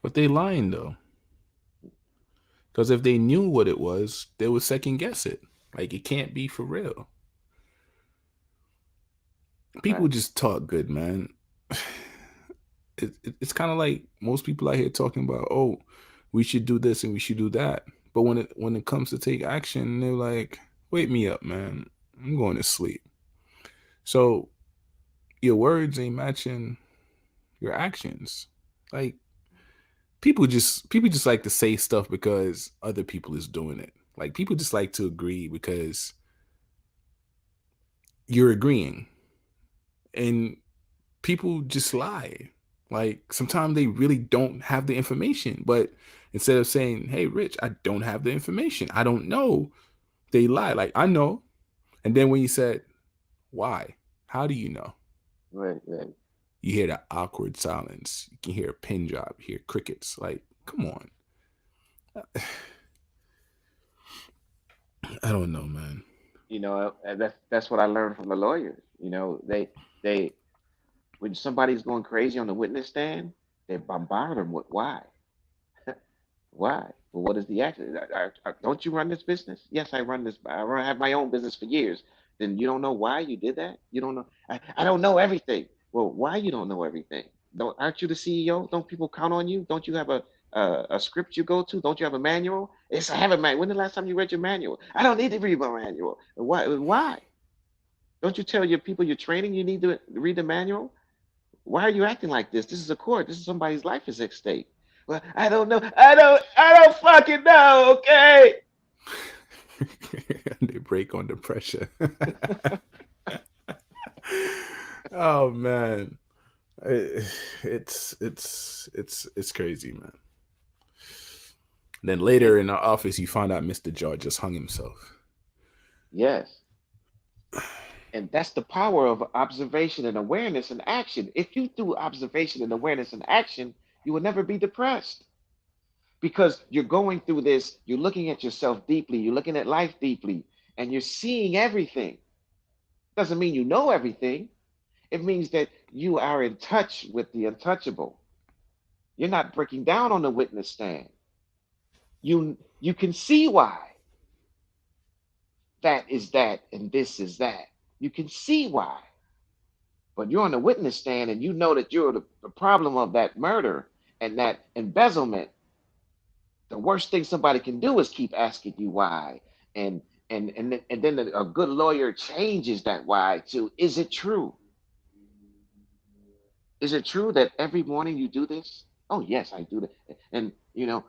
But they lying though. Because if they knew what it was, they would second guess it. Like it can't be for real. People Right, just talk good, man. It's kind of like most people out here talking about, oh, we should do this and we should do that. But when it comes to take action, they're like, wake me up, man. I'm going to sleep. So your words ain't matching your actions. Like people just like to say stuff because other people is doing it. Like people just like to agree because you're agreeing. And people just lie. Like sometimes they really don't have the information, but instead of saying, "Hey, Rich, I don't have the information. I don't know," they lie. Like I know. And then when you said, "Why? How do you know?" right, right. You hear the awkward silence. You can hear a pin drop. You hear crickets. Like, come on. I don't know, man. And that's what I learned from the lawyers. They when somebody's going crazy on the witness stand, they bombard them with why. Why? Well, what is the action? Don't you run this business? Yes, I run this. Have my own business for years. Then you don't know why you did that? You don't know. I don't know everything. Well, why you don't know everything? Aren't you the CEO? Don't people count on you? Don't you have a script you go to? Don't you have a manual? Yes, I have a manual. When the last time you read your manual? I don't need to read my manual. Why? Why? Don't you tell your people you're training you need to read the manual? Why are you acting like this? This is a court. This is somebody's life is at stake. Well, I don't know. I don't fucking know. Okay. They break under pressure. Oh man. It's crazy, man. Then And later in our office, you find out Mr. George just hung himself. yes, and that's the power of observation and awareness and action. If you do observation and awareness and action, you will never be depressed because you're going through this. You're looking at yourself deeply. You're looking at life deeply, and you're seeing everything. Doesn't mean you know everything. It means that you are in touch with the untouchable. You're not breaking down on the witness stand. You can see why that is that and this is that. You can see why. But you're on the witness stand and you know that you're the problem of that murder and that embezzlement. The worst thing somebody can do is keep asking you why. And then a good lawyer changes that why to, is it true? Is it true that every morning you do this? Oh yes, I do that. And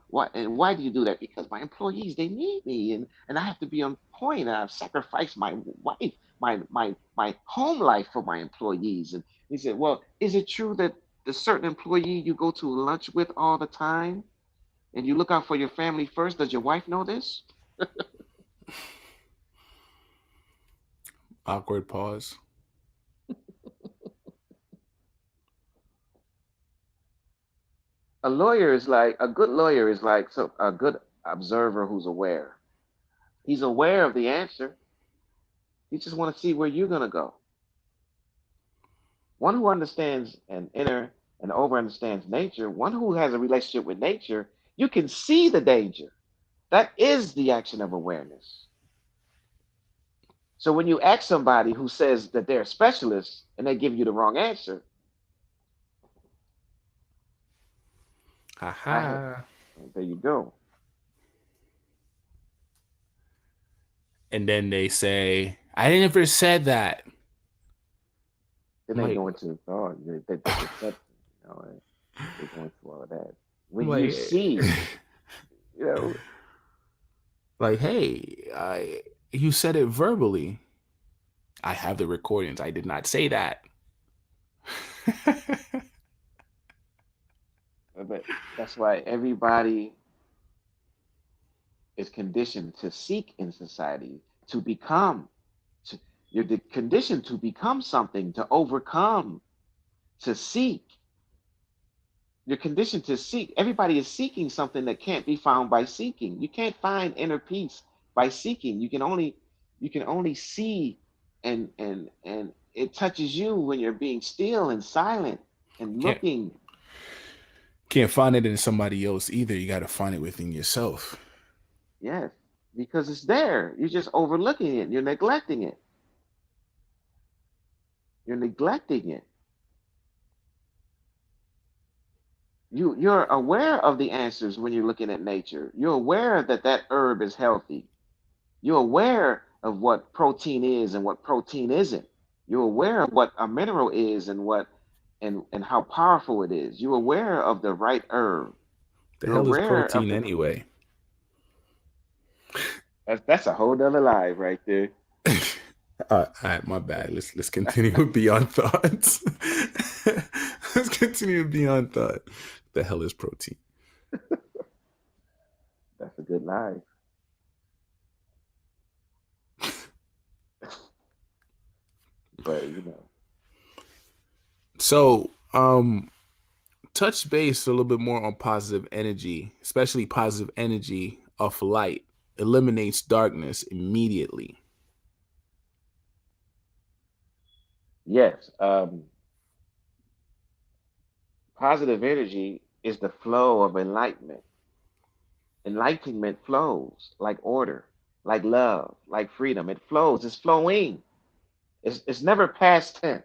why? And why do you do that? Because my employees, they need me, and I have to be on point. And I've sacrificed my wife, my home life for my employees. And he said, well, is it true that the certain employee you go to lunch with all the time, and you look out for your family first? Does your wife know this? Awkward pause. A good lawyer is like a good observer who's aware. He's aware of the answer. He just want to see where you're gonna go. one who understands and inner and over understands nature, one who has a relationship with nature, you can see the danger. That is the action of awareness. So when you ask somebody who says that they're a specialist and they give you the wrong answer, I had, Haha. there you go. And then they say, I never said that. Then I'm they like, go into thought, the perception, you know, and they go into all of that. I'm When you like, see, you know, like, hey, you said it verbally. I have the recordings. I did not say that. but that's why everybody is conditioned to seek in society to become. To, you're conditioned to become something, to overcome, to seek. You're conditioned to seek. Everybody is seeking something that can't be found by seeking. You can't find inner peace by seeking. You can only see, and it touches you when you're being still and silent and can't looking. can't find it in somebody else either. You got to find it within yourself. Yes, because it's there. You're just overlooking it. You're neglecting it. You're neglecting it. You're aware of the answers when you're looking at nature. You're aware that that herb is healthy. You're aware of what protein is and what protein isn't. You're aware of what a mineral is and what and how powerful it is. You're aware of the right herb. The You're hell is aware of protein the. anyway? That's a whole nother life right there. All right, my bad. Let's continue with beyond thoughts. Let's continue with beyond thought. The hell is protein? That's a good life. But So, touch base a little bit more on positive energy, especially positive energy of light eliminates darkness immediately. yes, positive energy is the flow of enlightenment. Enlightenment flows like order, like love, like freedom. It flows. It's flowing. It's never past tense.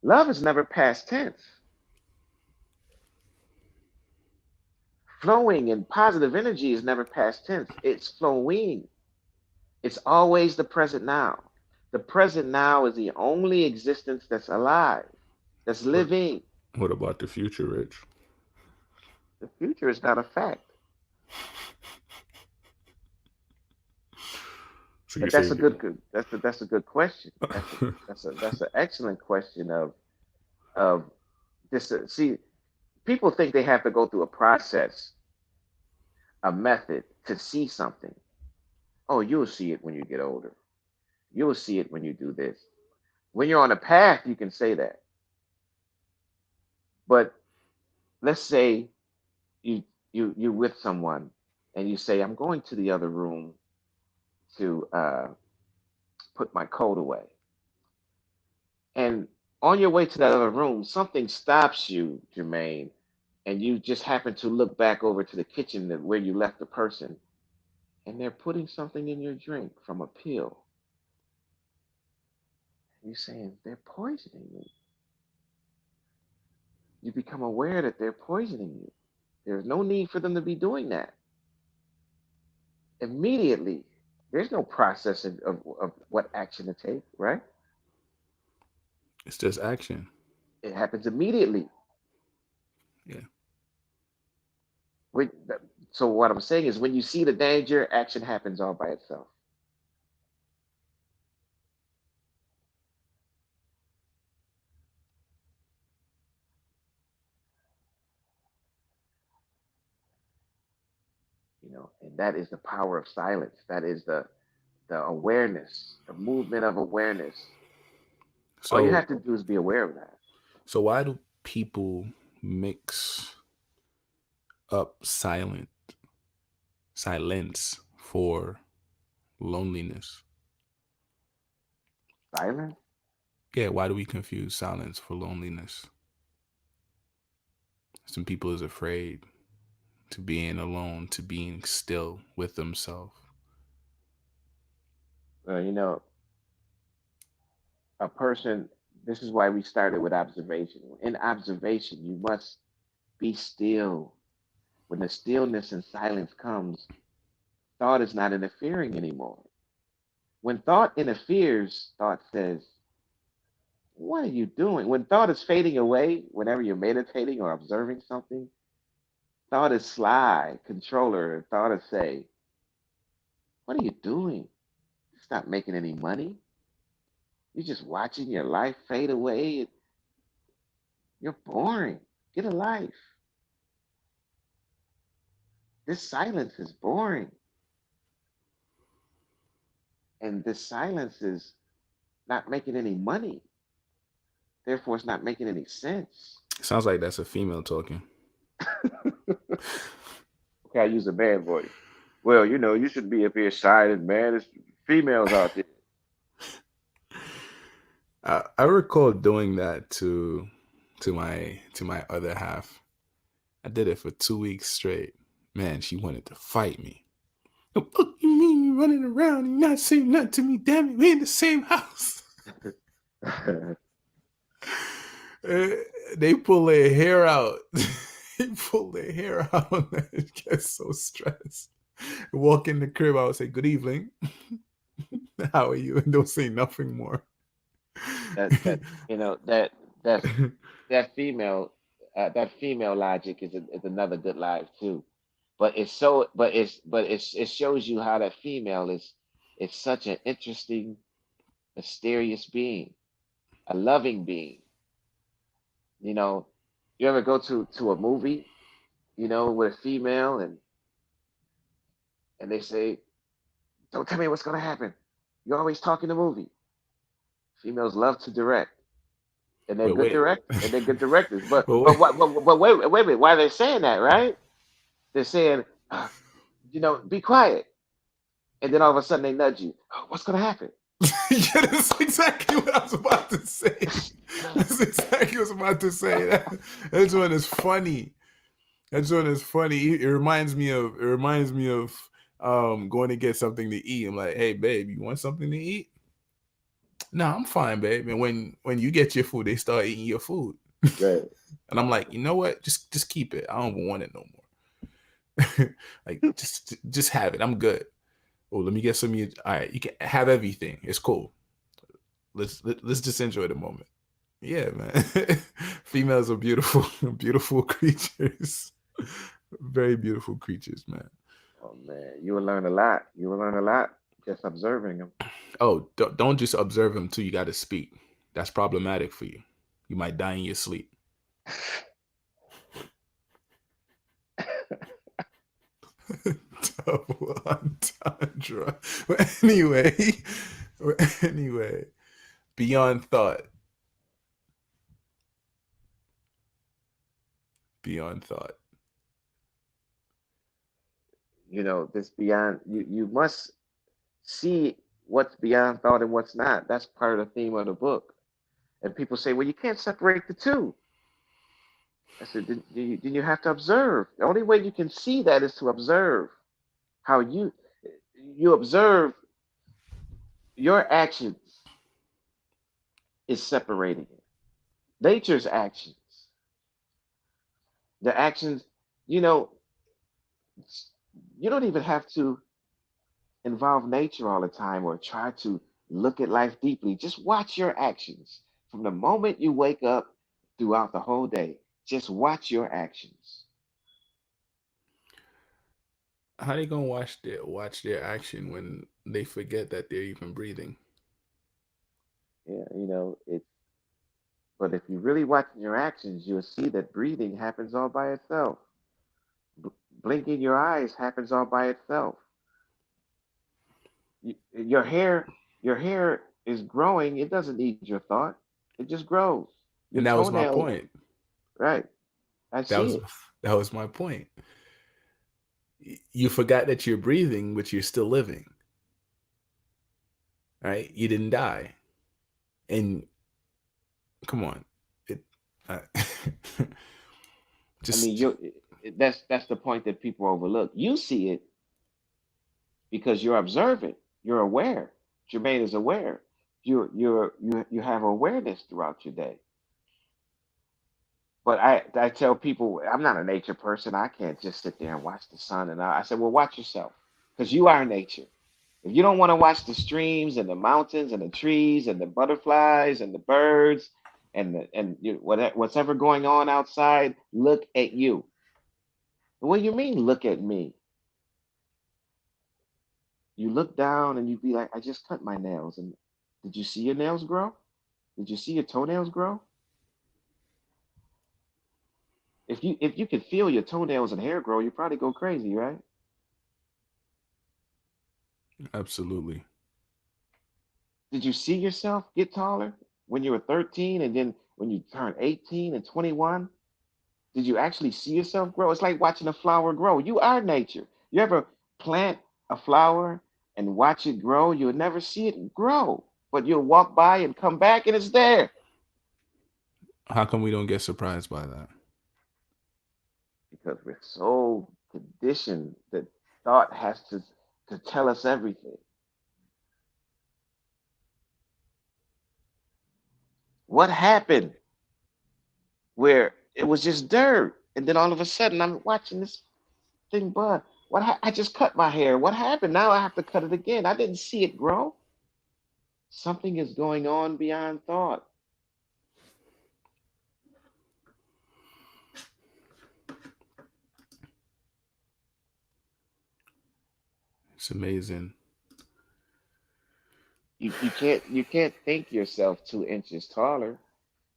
Love is never past tense. Flowing and positive energy is never past tense. It's flowing. It's always the present now. The present now is the only existence that's alive, that's What living. what about the future, Rich? The future is not a fact. So you're But that's a saying good that's a good question. That's an excellent question of this. See, people think they have to go through a process, a method to see something. Oh, you'll see it when you get older. You'll see it when you do this. When you're on a path, you can say that. But let's say you you're with someone and you say, "I'm going to the other room to put my coat away." And on your way to that other room, something stops you, Jermaine, and you just happen to look back over to the kitchen where you left the person, and they're putting something in your drink from a pill. You're saying they're poisoning me. You become aware that they're poisoning you. There's no need for them to be doing that. Immediately, there's no process of what action to take, right? it's just action? It happens immediately. Yeah. When, so what I'm saying is when you see the danger, action happens all by itself. And that is the power of silence. That is the awareness, the movement of awareness. All you So have to do is be aware of that. so why do people mix up silence for loneliness? Silence. Yeah, why do we confuse silence for loneliness? Some people is afraid to being alone, to being still with themselves. You know, a person. This is why we started with observation. In observation, you must be still. When the stillness and silence comes, thought is not interfering anymore. When thought interferes, thought says, "What are you doing?" When thought is fading away, whenever you're meditating or observing something, thought is sly, controller, and thought is say, "What are you doing? It's not making any money. You're just watching your life fade away. You're boring. Get a life. This silence is boring." And this silence is not making any money. Therefore, it's not making any sense. Sounds like that's a female talking. Okay, I use a man voice. Well, you should be up here silent, man. There's females out there. I recall doing that to my other half. I did it for 2 weeks straight. Man, she wanted to fight me. The fuck you mean you running around and not saying nothing to me? Damn it, we in the same house. Uh, they pull their hair out. They pull their hair out and get so stressed. Walk in the crib, I would say, "Good evening. How are you?" And don't say nothing more. that that's that female logic is another good life too. But it shows you how that female is such an interesting, mysterious being, a loving being. You know, you ever go to a movie, with a female and they say, "Don't tell me what's gonna happen. You're always talking the movie." Females love to direct, and they're But good wait. direct, and they're good directors. But But but wait. what? But wait a minute. Why are they saying that? Right? They're saying, be quiet, and then all of a sudden they nudge you. "Oh, what's gonna happen?" Yeah, that's exactly what I was about to say. That's exactly what I was about to say. That one is funny. That one is funny. It reminds me of going to get something to eat. I'm like, "Hey babe, you want something to eat?" "No, I'm fine, babe." And when you get your food, they start eating your food. Right. And I'm like, "You know what? Just keep it. I don't want it no more." Like just have it. I'm good. Oh, let me get some of you. All right, you can have everything. It's cool. Let's just enjoy the moment. Yeah, man. Females are beautiful, beautiful creatures. Very beautiful creatures, man. Oh man, you will learn a lot. You will learn a lot just observing them. Oh, don't just observe them too. You got to speak. That's problematic for you. You might die in your sleep. Double entendre. But anyway, beyond thought, beyond thought. This beyond you must see what's beyond thought and what's not. That's part of the theme of the book. And people say, well, you can't separate the two. I said, then you have to observe. The only way you can see that is to observe how you observe your actions is separating it. Nature's actions, the actions, you know, you don't even have to involve nature all the time or try to look at life deeply. Just watch your actions from the moment you wake up throughout the whole day. Just watch your actions. How they gonna watch their action when they forget that they're even breathing? Yeah, it's but if you really watch your actions, you'll see that breathing happens all by itself. Blinking your eyes happens all by itself. Your hair is growing. It doesn't need your thought. It just grows. Your And that was my toenails, point. right? I That see was it. that was my point. You forgot that you're breathing, but you're still living. Right? You didn't die, and Come on. It uh, I mean, just that's the point that people overlook. You see it because you're observant, you're aware. Jermaine is aware. You have awareness throughout your day. But I tell people I'm not a nature person. I can't just sit there and watch the sun. And I said, well, watch yourself because you are nature. If you don't want to watch the streams and the mountains and the trees and the butterflies and the birds what's ever going on outside, look at you. What do you mean, look at me? You look down and you be like, I just cut my nails. And did you see your nails grow? Did you see your toenails grow? If you could feel your toenails and hair grow, you'd probably go crazy, right? absolutely. Did you see yourself get taller when you were 13 and then when you turned 18 and 21? Did you actually see yourself grow? It's like watching a flower grow. You are nature. You ever plant a flower and watch it grow? You'll never see it grow, but you'll walk by and come back and it's there How come we don't get surprised by that? because we're so conditioned that thought has to tell us everything. What happened where it was just dirt and then all of a sudden I'm watching this thing bud. I just cut my hair. What happened? Now I have to cut it again. I didn't see it grow. Something is going on beyond thought. It's amazing. You can't think yourself 2 inches taller.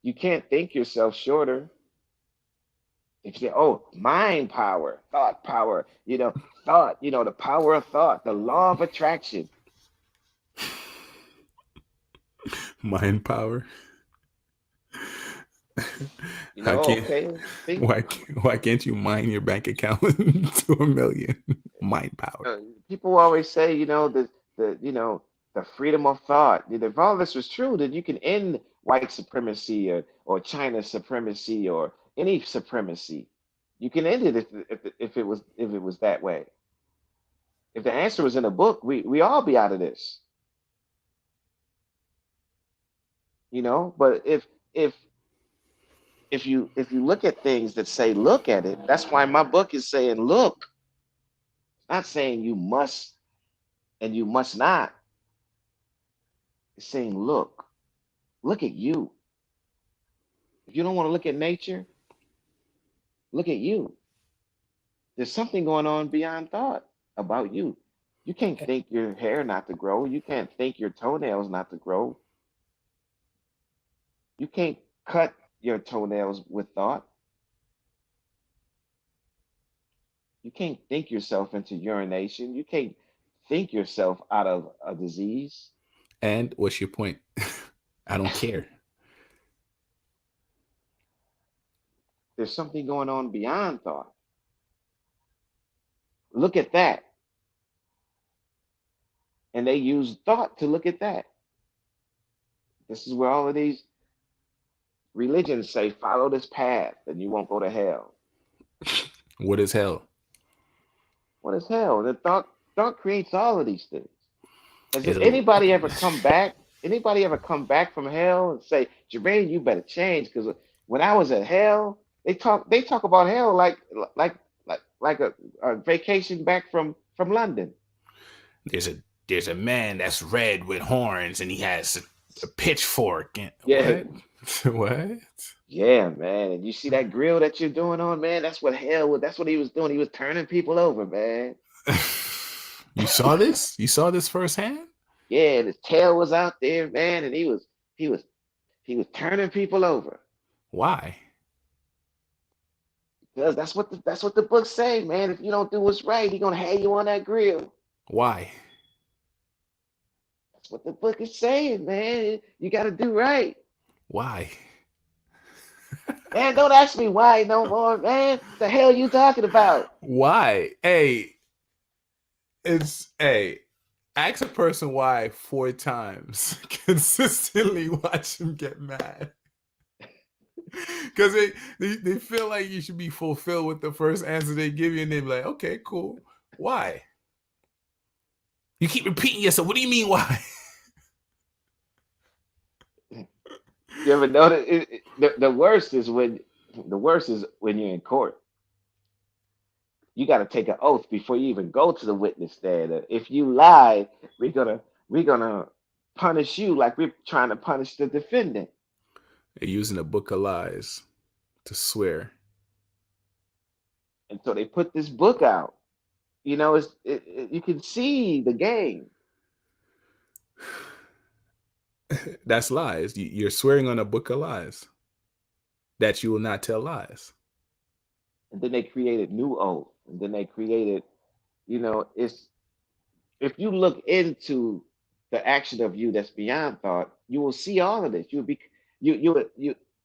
You can't think yourself shorter. If you say, oh, mind power, thought, the power of thought, the law of attraction. Mind power. How can't Okay, think. why can't you mine your bank account to 1 million? Mind power. People always say, the freedom of thought. If all this was true, then you can end white supremacy or China supremacy or any supremacy. You can end it if it was that way. If the answer was in a book, we all be out of this. But if you look at things that say look at it, that's why my book is saying look. It's not saying you must and you must not. It's saying look. Look at you. If you don't want to look at nature, look at you. There's something going on beyond thought about you. You can't think your hair not to grow. You can't think your toenails not to grow. You can't cut your toenails with thought. You can't think yourself into urination. You can't think yourself out of a disease. And what's your point? I don't care. There's something going on beyond thought. Look at that. And they use thought to look at that. This is where all of these religions say, follow this path and you won't go to hell. What is hell? What is hell? The thought creates all of these things. Has Is a anybody ever come back? Anybody ever come back from hell and say, Jermaine, you better change? Because when I was at hell, they talk about hell like a vacation back from London. there's a there's a man that's red with horns and he has a pitchfork. And, Yeah, what? What? yeah, man. And you see that grill that you're doing on, man? That's what hell was. That's what he was doing. He was turning people over, man. You saw this? You saw this firsthand? Yeah, and his tail was out there, man, and he was he was turning people over. Why? Because that's what the books say, man. If you don't do what's right, he's gonna have you on that grill. Why? That's what the book is saying, man. You gotta do right. Why? Man, don't ask me why no more, man. The hell you talking about? Why? Hey, ask a person why 4 times. Consistently watch him get mad. Because they feel like you should be fulfilled with the first answer they give you, and they be like, okay, cool. Why? You keep repeating yourself. What do you mean why? You ever notice the worst is when you're in court. You got to take an oath before you even go to the witness stand. If you lie, we're gonna punish you like we're trying to punish the defendant. They're using a book of lies to swear. And so they put this book out. You can see the game. That's lies. You're swearing on a book of lies that you will not tell lies. And then they created new oath. And then they created, it's if you look into the action of you that's beyond thought, you will see all of this. You'll be you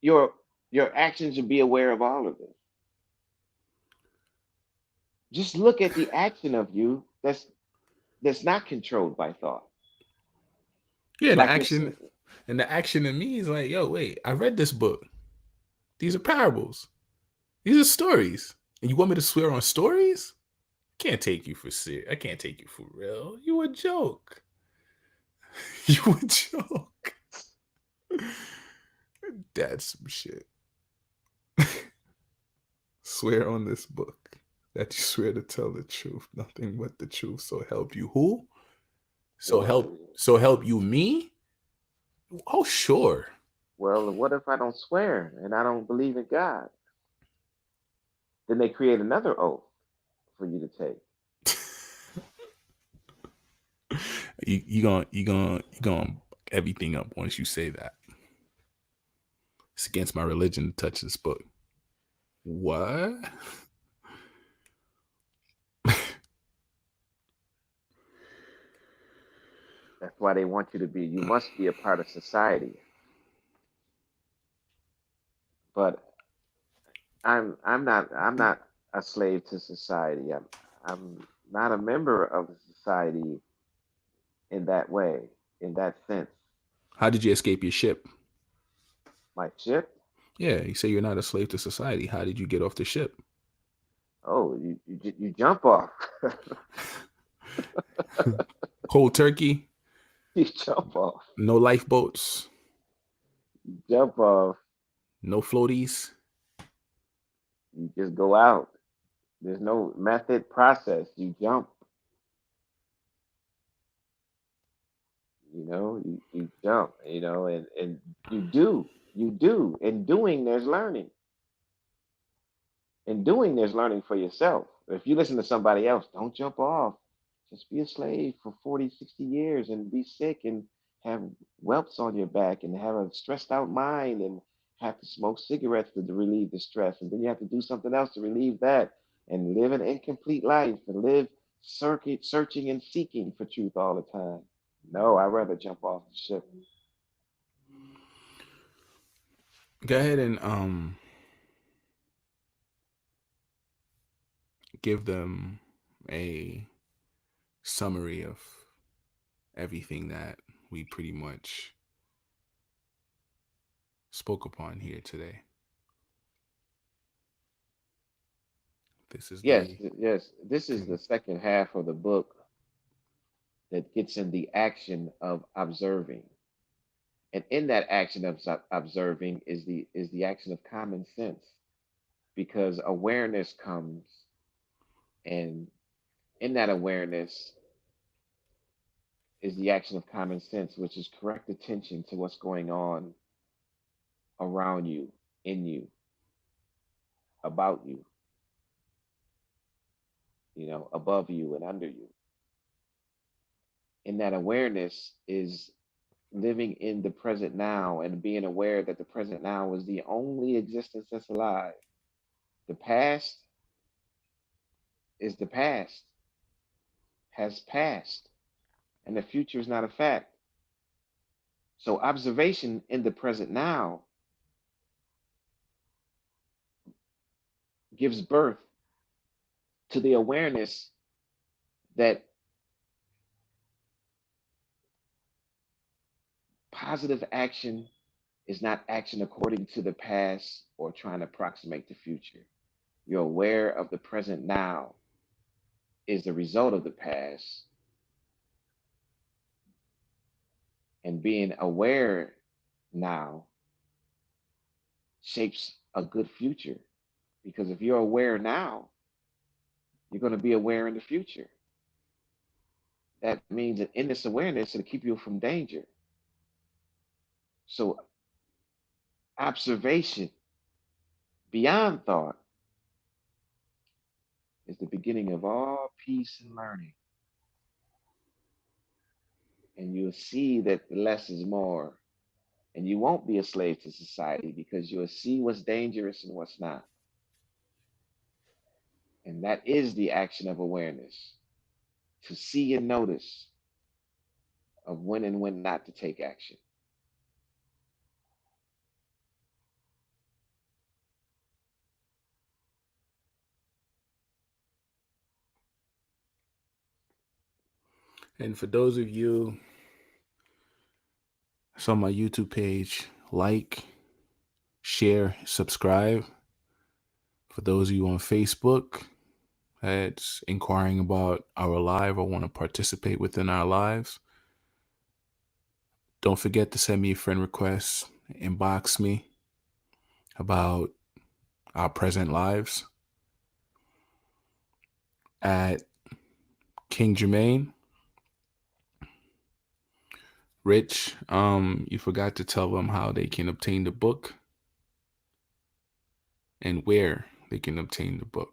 your your actions will be aware of all of this. Just look at the action of you that's not controlled by thought. Yeah, Like you're saying, the action in me is like, yo, wait, I read this book. These are parables. These are stories. And you want me to swear on stories? Can't take you for serious. I can't take you for real. You a joke. You a joke. That's some shit. Swear on this book that you swear to tell the truth, nothing but the truth. So help you who? well, So help you me? Oh sure. well, what if I don't swear and I don't believe in God? Then they create another oath for you to take. you gonna everything up once you say that. It's against my religion to touch this book. What? That's why they want you to be. You must be a part of society. But I'm not a slave to society. I'm not a member of the society in that way, in that sense. How did you escape your ship? My ship? Yeah, you say you're not a slave to society. How did you get off the ship? Oh, you jump off. Cold turkey, You jump off. no lifeboats, You jump off. no floaties. You just go out. There's no method process. You jump. You jump. And you do. In doing, there's learning. In doing, there's learning for yourself. If you listen to somebody else, don't jump off. Just be a slave for 40, 60 years and be sick and have whelps on your back and have a stressed out mind and have to smoke cigarettes to relieve the stress. And then you have to do something else to relieve that and live an incomplete life and live searching and seeking for truth all the time. No, I'd rather jump off the ship. Go ahead and give them a summary of everything that we pretty much spoke upon here today. This is Yes, the yes. This is okay. the second half of the book that gets in the action of observing. And in that action of observing is the action of common sense because awareness comes, and in that awareness is the action of common sense, which is correct attention to what's going on around you, in you, about you, above you and under you. In that awareness is living in the present now and being aware that the present now is the only existence that's alive. The past is the past, has passed, and the future is not a fact. So observation in the present now gives birth to the awareness that positive action is not action according to the past or trying to approximate the future. You're aware of the present now is the result of the past, and being aware now shapes a good future. Because if you're aware now, you're going to be aware in the future. That means that in this awareness, it'll keep you from danger. So, observation beyond thought is the beginning of all peace and learning. And you'll see that less is more. And you won't be a slave to society because you'll see what's dangerous and what's not. And that is the action of awareness, to see and notice of when and when not to take action. And for those of you that's on my YouTube page, like, share, subscribe. For those of you on Facebook that's inquiring about our live or want to participate within our lives, don't forget to send me a friend request, inbox me about our present lives at King Jermaine. Rich, you forgot to tell them how they can obtain the book and where they can obtain the book.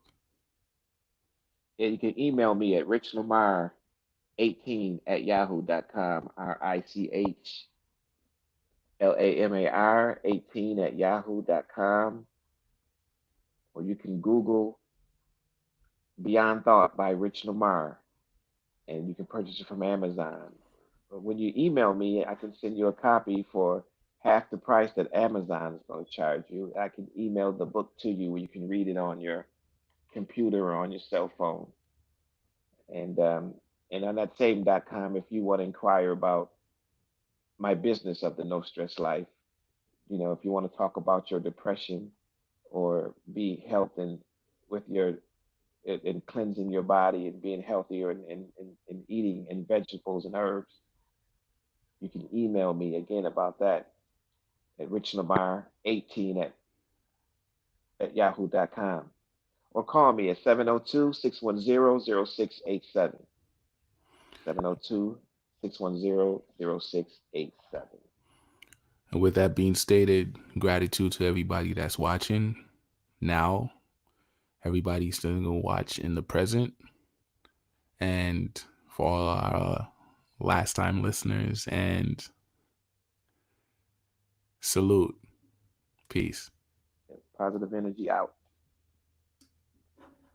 And you can email me at richlamar18 at yahoo.com, RICHLAMAR 18 at yahoo.com. Or you can Google Beyond Thought by Rich Lamar, and you can purchase it from Amazon. But when you email me, I can send you a copy for half the price that Amazon is going to charge you. I can email the book to you where you can read it on your computer or on your cell phone. And and on that same.com, if you want to inquire about my business of the No Stress Life, if you want to talk about your depression or be health and with your and cleansing your body and being healthier and eating and vegetables and herbs, you can email me again about that at richlamar18 at yahoo.com, or call me at 702-610-0687. 702-610-0687. And with that being stated, gratitude to everybody that's watching now, everybody's still gonna watch in the present, and for all our last time listeners, and salute. Peace. Positive energy out.